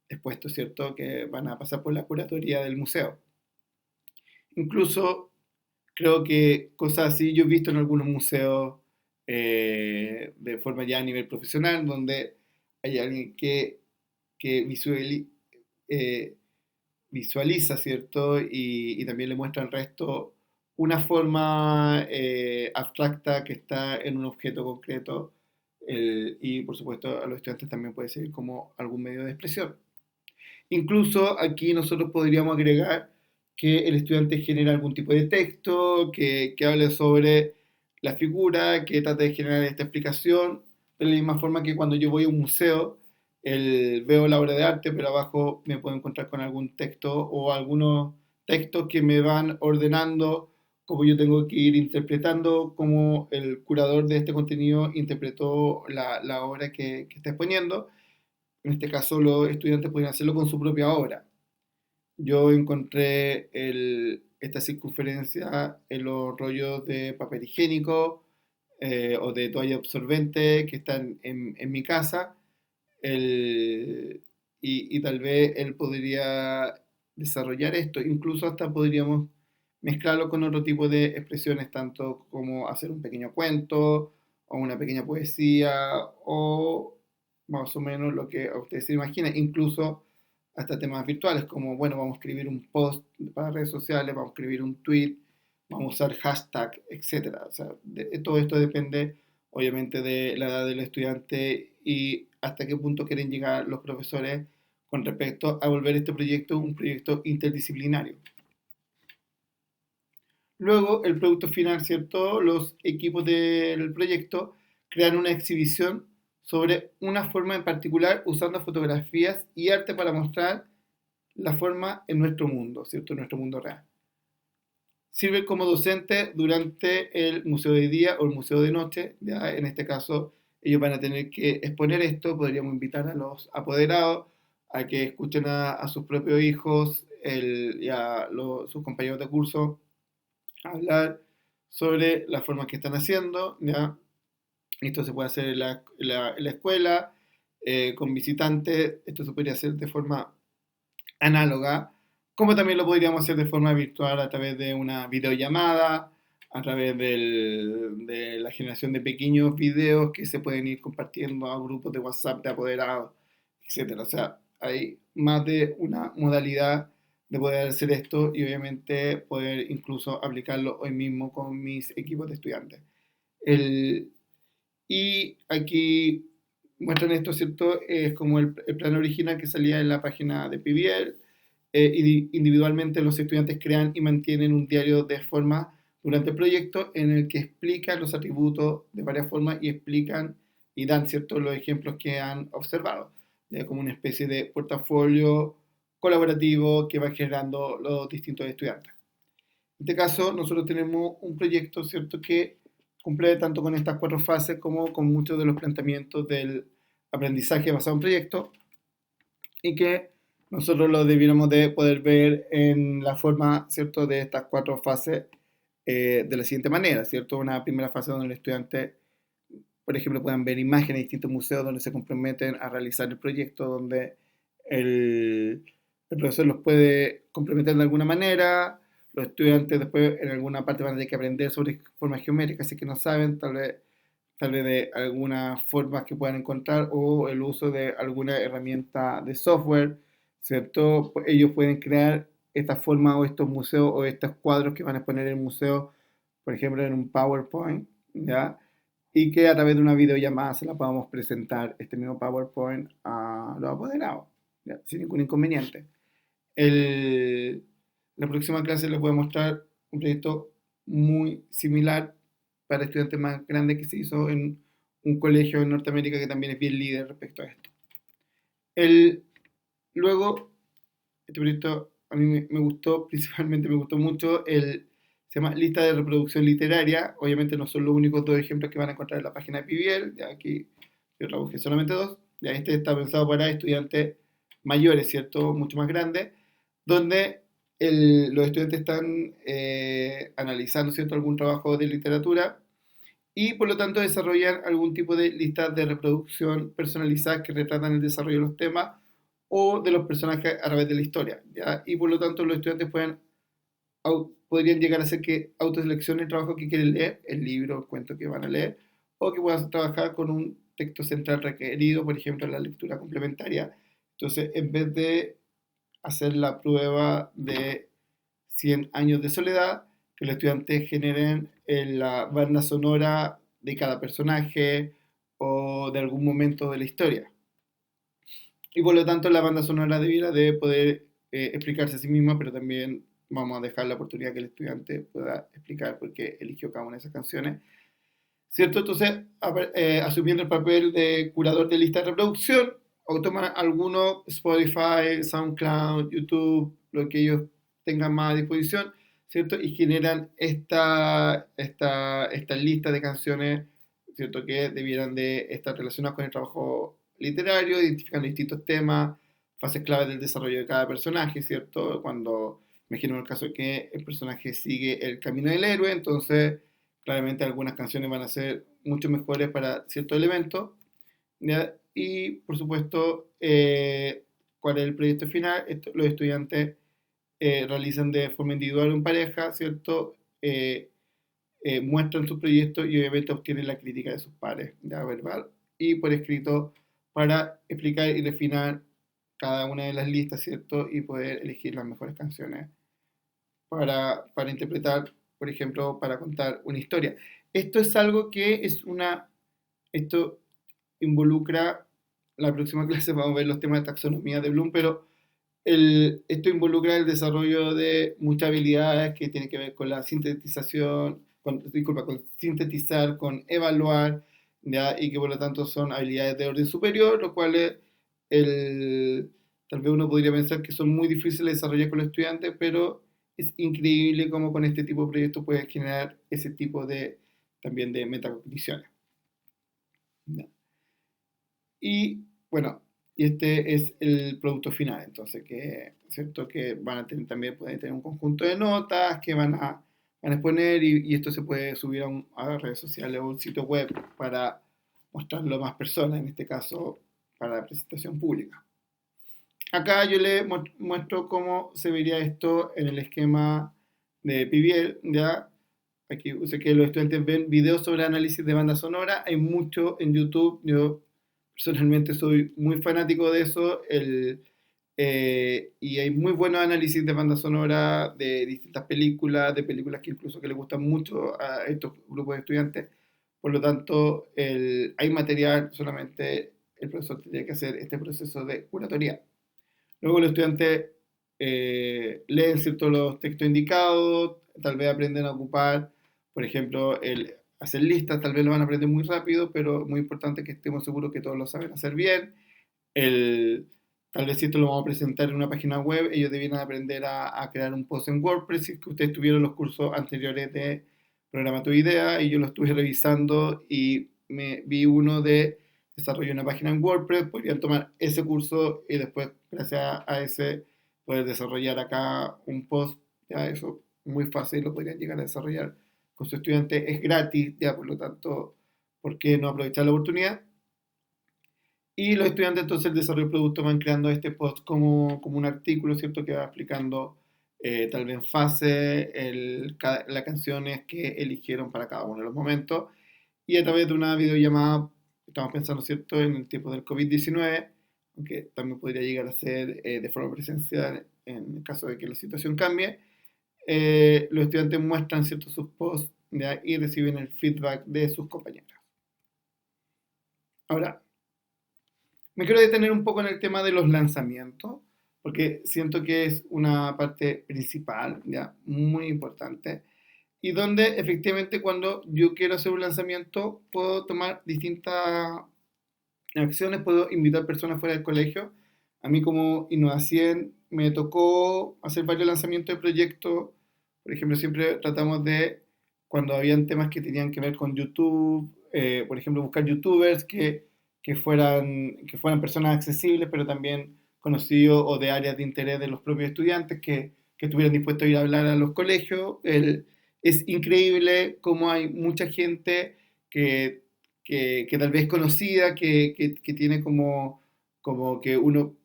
S1: expuestos, ¿cierto?, que van a pasar por la curatoría del museo. Incluso creo que cosas así yo he visto en algunos museos de forma ya a nivel profesional, donde hay alguien que eh, visualiza, ¿cierto? Y también le muestra al resto una forma abstracta que está en un objeto concreto y por supuesto a los estudiantes también puede servir como algún medio de expresión. Incluso aquí nosotros podríamos agregar que el estudiante genera algún tipo de texto, que hable sobre la figura, que trate de generar esta explicación, de la misma forma que cuando yo voy a un museo, veo la obra de arte, pero abajo me puedo encontrar con algún texto o algunos textos que me van ordenando cómo yo tengo que ir interpretando, cómo el curador de este contenido interpretó la obra que está exponiendo. En este caso, los estudiantes pueden hacerlo con su propia obra. Yo encontré esta circunferencia en los rollos de papel higiénico o de toalla absorbente que están en mi casa. Y tal vez él podría desarrollar esto. Incluso hasta podríamos mezclarlo con otro tipo de expresiones, tanto como hacer un pequeño cuento o una pequeña poesía o más o menos lo que a ustedes se imaginen, incluso hasta temas virtuales como, bueno, vamos a escribir un post para redes sociales, vamos a escribir un tweet, vamos a usar hashtag, etcétera. O sea, todo esto depende obviamente de la edad del estudiante y hasta qué punto quieren llegar los profesores con respecto a volver este proyecto un proyecto interdisciplinario. Luego, el producto final, ¿cierto? Los equipos del proyecto crean una exhibición sobre una forma en particular usando fotografías y arte para mostrar la forma en nuestro mundo, ¿cierto? En nuestro mundo real. Sirve como docente durante el museo de día o el museo de noche. Ya en este caso, ellos van a tener que exponer esto. Podríamos invitar a los apoderados a que escuchen a sus propios hijos y a sus compañeros de curso hablar sobre las formas que están haciendo. ¿Ya? Esto se puede hacer en la escuela, con visitantes. Esto se podría hacer de forma análoga, como también lo podríamos hacer de forma virtual a través de una videollamada, a través de la generación de pequeños videos que se pueden ir compartiendo a grupos de WhatsApp de apoderados, etcétera. O sea, hay más de una modalidad de poder hacer esto y obviamente poder incluso aplicarlo hoy mismo con mis equipos de estudiantes. El, y aquí muestran esto, ¿cierto? Es como el plan original que salía en la página de PBL. Individualmente los estudiantes crean y mantienen un diario de forma durante el proyecto en el que explican los atributos de varias formas y explican y dan, ¿cierto?, los ejemplos que han observado, como una especie de portafolio colaborativo que va generando los distintos estudiantes. En este caso, nosotros tenemos un proyecto, ¿cierto?, que cumple tanto con estas cuatro fases como con muchos de los planteamientos del aprendizaje basado en proyectos y que nosotros lo debiéramos de poder ver en la forma, ¿cierto?, de estas cuatro fases de la siguiente manera, ¿cierto? Una primera fase donde los estudiantes, por ejemplo, puedan ver imágenes de distintos museos donde se comprometen a realizar el proyecto, donde el profesor los puede complementar de alguna manera. Los estudiantes después en alguna parte van a tener que aprender sobre formas geométricas, así que no saben, tal vez de algunas formas que puedan encontrar o el uso de alguna herramienta de software, ¿cierto? Pues ellos pueden crear estas formas o estos museos o estos cuadros que van a exponer en el museo, por ejemplo, en un PowerPoint, ¿ya? Y que a través de una videollamada se la podamos presentar este mismo PowerPoint a los apoderados, ¿ya? Sin ningún inconveniente. El, la próxima clase les voy a mostrar un proyecto muy similar para estudiantes más grandes que se hizo en un colegio en Norteamérica que también es bien líder respecto a esto. El, luego, este proyecto a mí me gustó, principalmente me gustó mucho, se llama Lista de Reproducción Literaria. Obviamente no son los únicos dos ejemplos que van a encontrar en la página de PBL, ya aquí yo trabajé solamente dos, ya este está pensado para estudiantes mayores, ¿cierto? Mucho más grandes, donde los estudiantes están analizando, ¿cierto?, algún trabajo de literatura y por lo tanto desarrollan algún tipo de listas de reproducción personalizadas que retratan el desarrollo de los temas o de los personajes a través de la historia, ¿ya? Y por lo tanto los estudiantes podrían llegar a hacer que autoseleccionen el trabajo que quieren leer, el libro, el cuento que van a leer, o que puedan trabajar con un texto central requerido, por ejemplo, la lectura complementaria. Entonces, en vez de hacer la prueba de 100 años de soledad, que los estudiantes generen la banda sonora de cada personaje o de algún momento de la historia. Y por lo tanto la banda sonora debiera de poder explicarse a sí misma, pero también vamos a dejar la oportunidad que el estudiante pueda explicar por qué eligió cada una de esas canciones. ¿Cierto? Entonces, asumiendo el papel de curador de lista de reproducción, o toman alguno Spotify, SoundCloud, YouTube, lo que ellos tengan más a disposición, ¿cierto? Y generan esta lista de canciones, ¿cierto? Que debieran de estar relacionadas con el trabajo literario, identificando distintos temas, fases claves del desarrollo de cada personaje, ¿cierto? Cuando, imagino el caso de que el personaje sigue el camino del héroe, entonces claramente algunas canciones van a ser mucho mejores para ciertos elementos, ¿ya? Y por supuesto, ¿cuál es el proyecto final? Los estudiantes realizan de forma individual o en pareja, ¿cierto? Muestran su proyecto y obviamente obtienen la crítica de sus pares, ya verbal y por escrito, para explicar y refinar cada una de las listas, ¿cierto? Y poder elegir las mejores canciones para interpretar, por ejemplo, para contar una historia. Esto es algo que esto involucra, la próxima clase vamos a ver los temas de taxonomía de Bloom, pero esto involucra el desarrollo de muchas habilidades que tienen que ver con la sintetización, disculpa, con sintetizar, con evaluar, ¿ya? Y que por lo tanto son habilidades de orden superior, lo cual tal vez uno podría pensar que son muy difíciles de desarrollar con los estudiantes, pero es increíble cómo con este tipo de proyectos puedes generar ese tipo de también de metacogniciones, ¿ya? Y bueno, y este es el producto final, entonces, que, ¿cierto? Que van a tener, también pueden tener un conjunto de notas que van a exponer y esto se puede subir a redes sociales o un sitio web para mostrarlo a más personas, en este caso para la presentación pública. Acá yo le muestro cómo se vería esto en el esquema de PBL, ¿ya? Aquí sé que los estudiantes ven videos sobre análisis de banda sonora, hay mucho en YouTube, yo personalmente soy muy fanático de eso, y hay muy buenos análisis de banda sonora de distintas películas, de películas que incluso que les gustan mucho a estos grupos de estudiantes, por lo tanto hay material, solamente el profesor tendría que hacer este proceso de curatoría. Luego los estudiantes leen ciertos los textos indicados, tal vez aprenden a ocupar, por ejemplo, el hacer listas, tal vez lo van a aprender muy rápido, pero muy importante que estemos seguros que todos lo saben hacer bien. El, Tal vez si esto lo vamos a presentar en una página web, ellos debieran aprender a crear un post en WordPress, si es que ustedes tuvieron los cursos anteriores de Programa tu Idea, y yo lo estuve revisando y me vi uno de desarrollo de una página en WordPress, podrían tomar ese curso y después, gracias a ese, poder desarrollar acá un post, ya eso muy fácil, lo podrían llegar a desarrollar con su estudiante, es gratis, ya por lo tanto, ¿por qué no aprovechar la oportunidad? Y los estudiantes entonces el desarrollo del producto van creando este post como un artículo, ¿cierto? Que va explicando tal vez en fase las canciones que eligieron para cada uno de los momentos. Y a través de una videollamada, estamos pensando, ¿cierto? En el tiempo del COVID-19, aunque también podría llegar a ser de forma presencial en el caso de que la situación cambie, los estudiantes muestran, ¿cierto? Sus posts, ¿ya? Y reciben el feedback de sus compañeros. Ahora, me quiero detener un poco en el tema de los lanzamientos, porque siento que es una parte principal, ya, muy importante. y donde efectivamente cuando yo quiero hacer un lanzamiento puedo tomar distintas acciones, puedo invitar personas fuera del colegio. A mí como Innova100 me tocó hacer varios lanzamientos de proyectos. Por ejemplo, siempre tratamos de, cuando habían temas que tenían que ver con YouTube, por ejemplo, buscar youtubers que fueran personas accesibles, pero también conocidos o de áreas de interés de los propios estudiantes, que estuvieran dispuestos a ir a hablar a los colegios. Es increíble cómo hay mucha gente que que tal vez conocida, que tiene como que uno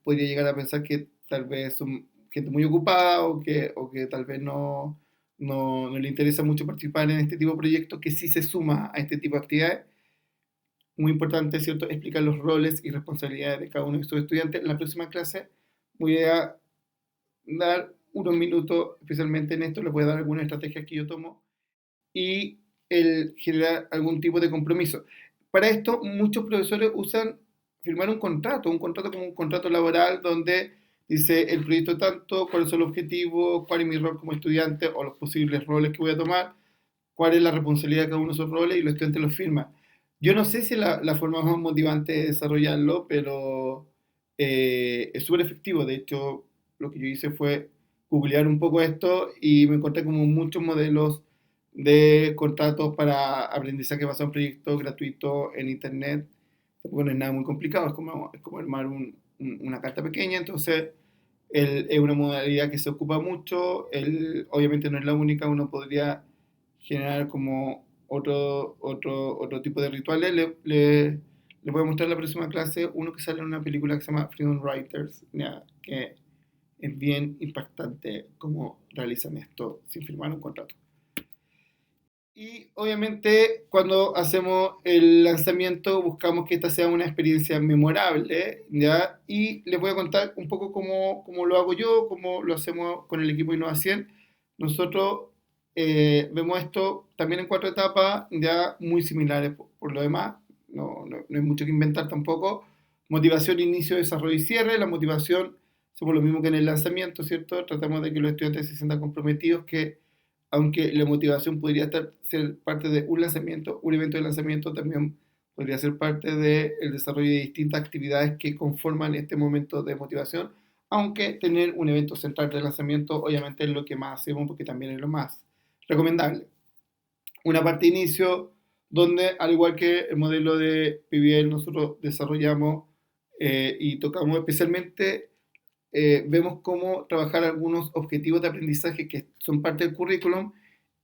S1: podría llegar a pensar que tal vez son gente muy ocupada o que tal vez no le interesa mucho participar en este tipo de proyectos, que sí se suma a este tipo de actividades. Muy importante, ¿cierto?, explicar los roles y responsabilidades de cada uno de estos estudiantes. En la próxima clase voy a dar unos minutos, especialmente en esto, les voy a dar algunas estrategias que yo tomo y el generar algún tipo de compromiso. Para esto, muchos profesores usan firmar un contrato como un contrato laboral donde dice el proyecto tanto, cuáles son los objetivos, cuál es mi rol como estudiante o los posibles roles que voy a tomar, cuál es la responsabilidad de cada uno de esos roles y los estudiantes los firman. Yo no sé si la forma más motivante de desarrollarlo, pero es súper efectivo. De hecho, lo que yo hice fue googlear un poco esto y me encontré como muchos modelos de contratos para aprendizaje basado en proyectos gratuitos en Internet. Tampoco no es nada muy complicado, es como armar una carta pequeña. Entonces, es una modalidad que se ocupa mucho. Obviamente no es la única, uno podría generar como otro tipo de rituales. Le voy a mostrar en la próxima clase uno que sale en una película que se llama Freedom Writers, ¿ya? Que es bien impactante cómo realizan esto sin firmar un contrato. Y obviamente cuando hacemos el lanzamiento buscamos que esta sea una experiencia memorable, ¿ya? Y les voy a contar un poco cómo lo hago yo, cómo lo hacemos con el equipo Innova100. Nosotros vemos esto también en 4 etapas, ya muy similares por lo demás, no hay mucho que inventar tampoco. Motivación, inicio, desarrollo y cierre. La motivación, somos lo mismo que en el lanzamiento, ¿cierto? Tratamos de que los estudiantes se sientan comprometidos, que aunque la motivación podría ser parte de un lanzamiento, un evento de lanzamiento también podría ser parte del desarrollo de distintas actividades que conforman este momento de motivación, aunque tener un evento central de lanzamiento obviamente es lo que más hacemos porque también es lo más recomendable. Una parte de inicio donde, al igual que el modelo de PBL, nosotros desarrollamos y tocamos especialmente, vemos cómo trabajar algunos objetivos de aprendizaje que son parte del currículum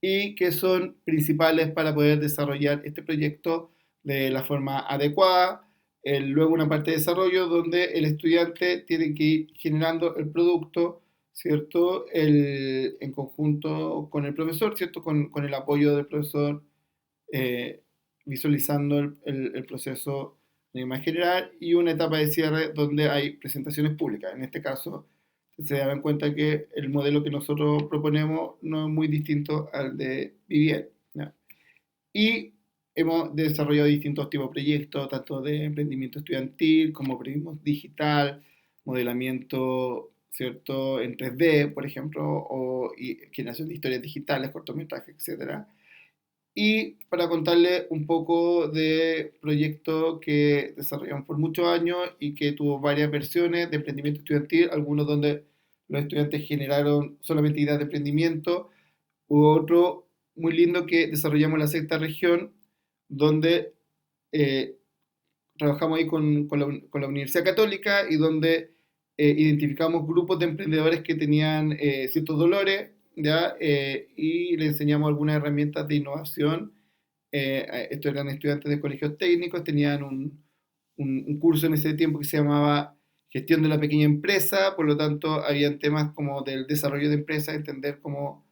S1: y que son principales para poder desarrollar este proyecto de la forma adecuada. Luego una parte de desarrollo donde el estudiante tiene que ir generando el producto, ¿cierto? En conjunto con el profesor, ¿cierto? Con el apoyo del profesor, eh, visualizando el proceso de imagen general, y una etapa de cierre donde hay presentaciones públicas. En este caso, se dan cuenta que el modelo que nosotros proponemos no es muy distinto al de Vivier, ¿ya? Y hemos desarrollado distintos tipos de proyectos, tanto de emprendimiento estudiantil como periodismo digital, modelamiento, ¿cierto?, en 3D, por ejemplo, y generación de historias digitales, cortometrajes, etcétera. Y para contarle un poco de proyecto que desarrollamos por muchos años y que tuvo varias versiones de emprendimiento estudiantil, algunos donde los estudiantes generaron solamente ideas de emprendimiento, hubo otro muy lindo que desarrollamos en la sexta región, donde eh, trabajamos ahí con la Universidad Católica y donde identificamos grupos de emprendedores que tenían ciertos dolores, ¿ya? Y le enseñamos algunas herramientas de innovación. Estos eran estudiantes de colegios técnicos, tenían un curso en ese tiempo que se llamaba Gestión de la Pequeña Empresa. Por lo tanto, habían temas como del desarrollo de empresas, entender cómo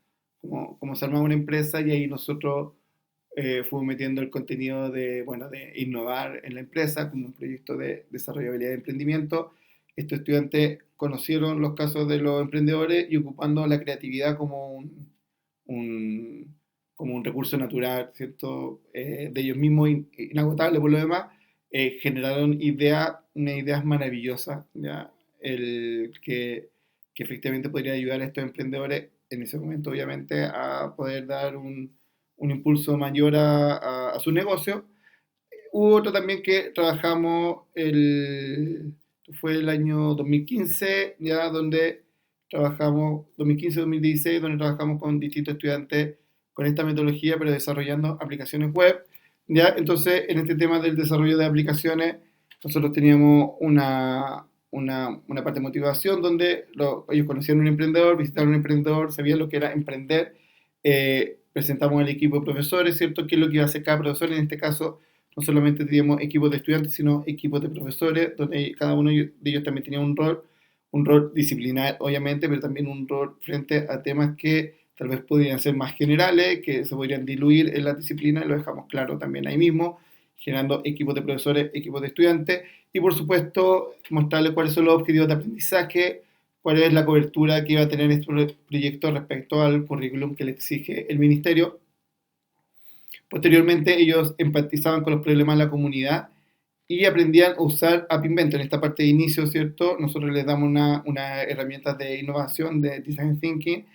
S1: se armaba una empresa, y ahí nosotros fuimos metiendo el contenido bueno, de innovar en la empresa como un proyecto de desarrollabilidad de emprendimiento. Estos estudiantes conocieron los casos de los emprendedores y, ocupando la creatividad un, como un recurso natural, ¿cierto? De ellos mismos, inagotable por lo demás, generaron unas ideas maravillosas, ¿ya? Que efectivamente podría ayudar a estos emprendedores en ese momento, obviamente, a poder dar un impulso mayor a su negocio. Hubo otro también que trabajamos, fue el año 2015, ya donde trabajamos, 2015-2016, donde trabajamos con distintos estudiantes con esta metodología, pero desarrollando aplicaciones web. ¿Ya? Entonces, en este tema del desarrollo de aplicaciones, nosotros teníamos una parte de motivación donde ellos conocían a un emprendedor, visitaron a un emprendedor, sabían lo que era emprender. Presentamos al equipo de profesores, ¿cierto? ¿Qué es lo que iba a hacer cada profesor? En este caso, no solamente teníamos equipos de estudiantes, sino equipos de profesores, donde cada uno de ellos también tenía un rol disciplinar, obviamente, pero también un rol frente a temas que tal vez podrían ser más generales, que se podrían diluir en la disciplina, y lo dejamos claro también ahí mismo, generando equipos de profesores, equipos de estudiantes, y por supuesto mostrarles cuáles son los objetivos de aprendizaje, cuál es la cobertura que iba a tener este proyecto respecto al currículum que le exige el ministerio. Posteriormente ellos empatizaban con los problemas de la comunidad y aprendían a usar App Inventor. En esta parte de inicio, ¿cierto? Nosotros les damos una herramienta de innovación, de Design Thinking,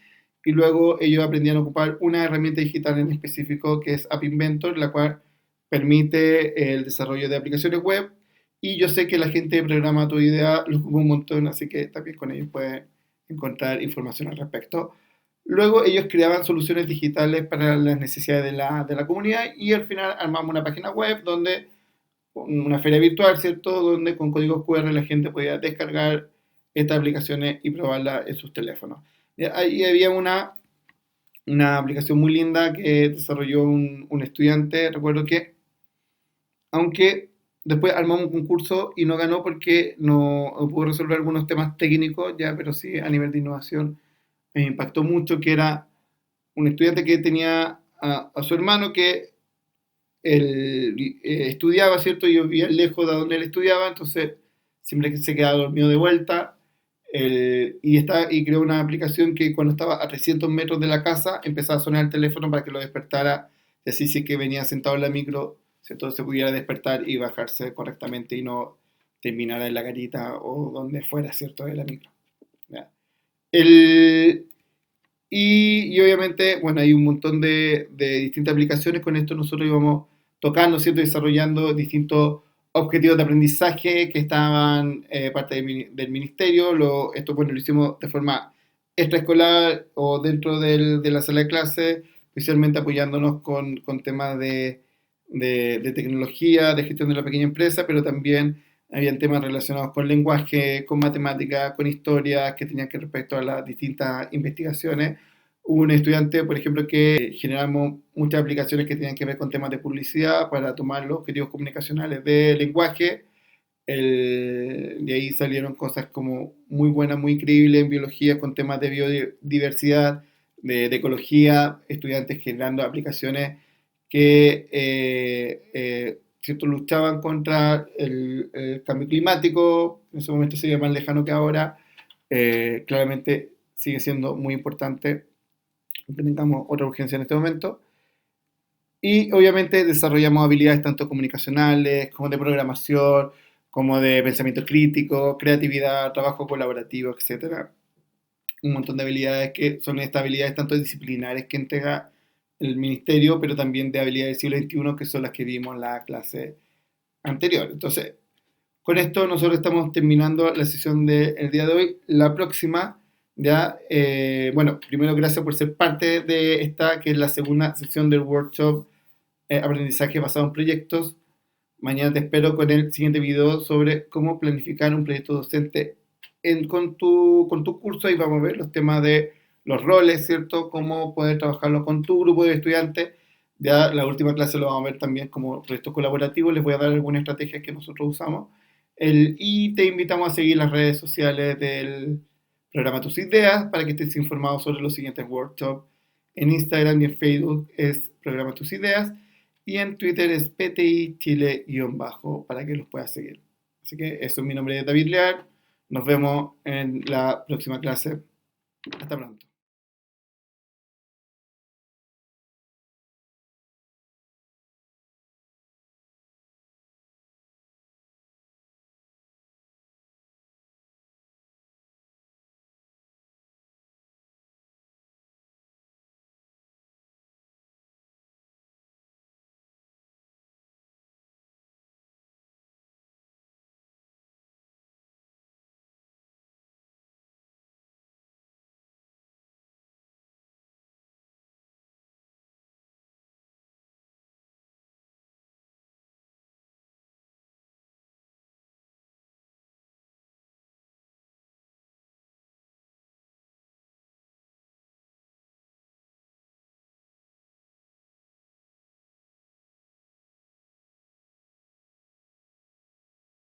S1: y luego ellos aprendían a ocupar una herramienta digital en específico que es App Inventor, la cual permite el desarrollo de aplicaciones web. Y yo sé que la gente de Programa Tu Idea lo ocupa un montón, así que también con ellos pueden encontrar información al respecto. Luego ellos creaban soluciones digitales para las necesidades de la comunidad y al final armamos una página web donde, una feria virtual, ¿cierto? Donde con códigos QR la gente podía descargar estas aplicaciones y probarlas en sus teléfonos. Ahí había una aplicación muy linda que desarrolló un estudiante, recuerdo que, aunque después armamos un concurso y no ganó porque no pudo resolver algunos temas técnicos, ya, pero sí a nivel de innovación me impactó mucho, que era un estudiante que tenía a su hermano que él estudiaba, ¿cierto? Y yo vivía lejos de donde él estudiaba, entonces siempre que se quedaba dormido de vuelta. Y creó una aplicación que cuando estaba a 300 metros de la casa empezaba a sonar el teléfono para que lo despertara, y así sí que venía sentado en la micro, ¿cierto? Se pudiera despertar y bajarse correctamente y no terminara en la garita o donde fuera, ¿cierto? De la micro. ¿Ya? El, y obviamente, bueno, hay un montón de distintas aplicaciones. Con esto nosotros íbamos tocando, ¿cierto? Desarrollando distintos objetivos de aprendizaje que estaban parte del ministerio. Esto, bueno, lo hicimos de forma extraescolar o dentro de la sala de clase, especialmente apoyándonos con temas de tecnología, de gestión de la pequeña empresa, pero también habían temas relacionados con lenguaje, con matemática, con historia, que tenían que respecto a las distintas investigaciones. Hubo un estudiante, por ejemplo, que generamos muchas aplicaciones que tenían que ver con temas de publicidad para tomar los objetivos comunicacionales de lenguaje. De ahí salieron cosas como muy buenas, muy increíbles en biología con temas de biodiversidad, de ecología, estudiantes generando aplicaciones que ¿cierto? Luchaban contra el cambio climático. En ese momento sería más lejano que ahora. Claramente sigue siendo muy importante, aunque tengamos otra urgencia en este momento. Y obviamente desarrollamos habilidades tanto comunicacionales como de programación, como de pensamiento crítico, creatividad, trabajo colaborativo, etcétera. Un montón de habilidades que son estas habilidades tanto disciplinares que entrega el ministerio, pero también de habilidades del siglo XXI, que son las que vimos en la clase anterior. Entonces, con esto nosotros estamos terminando la sesión del día de hoy. La próxima, ya, bueno, primero gracias por ser parte de esta, que es la segunda sesión del workshop Aprendizaje basado en proyectos. Mañana te espero con el siguiente video sobre cómo planificar un proyecto docente con tu curso. Y vamos a ver los temas de los roles, ¿cierto? Cómo poder trabajarlo con tu grupo de estudiantes. Ya la última clase lo vamos a ver también como proyectos colaborativos. Les voy a dar algunas estrategias que nosotros usamos. Y te invitamos a seguir las redes sociales del programa Tus Ideas para que estés informado sobre los siguientes workshops. En Instagram y en Facebook es Programa Tus Ideas. Y en Twitter es PTI Chile-bajo para que los puedas seguir. Así que eso, mi nombre es David Lear. Nos vemos en la próxima clase. Hasta pronto.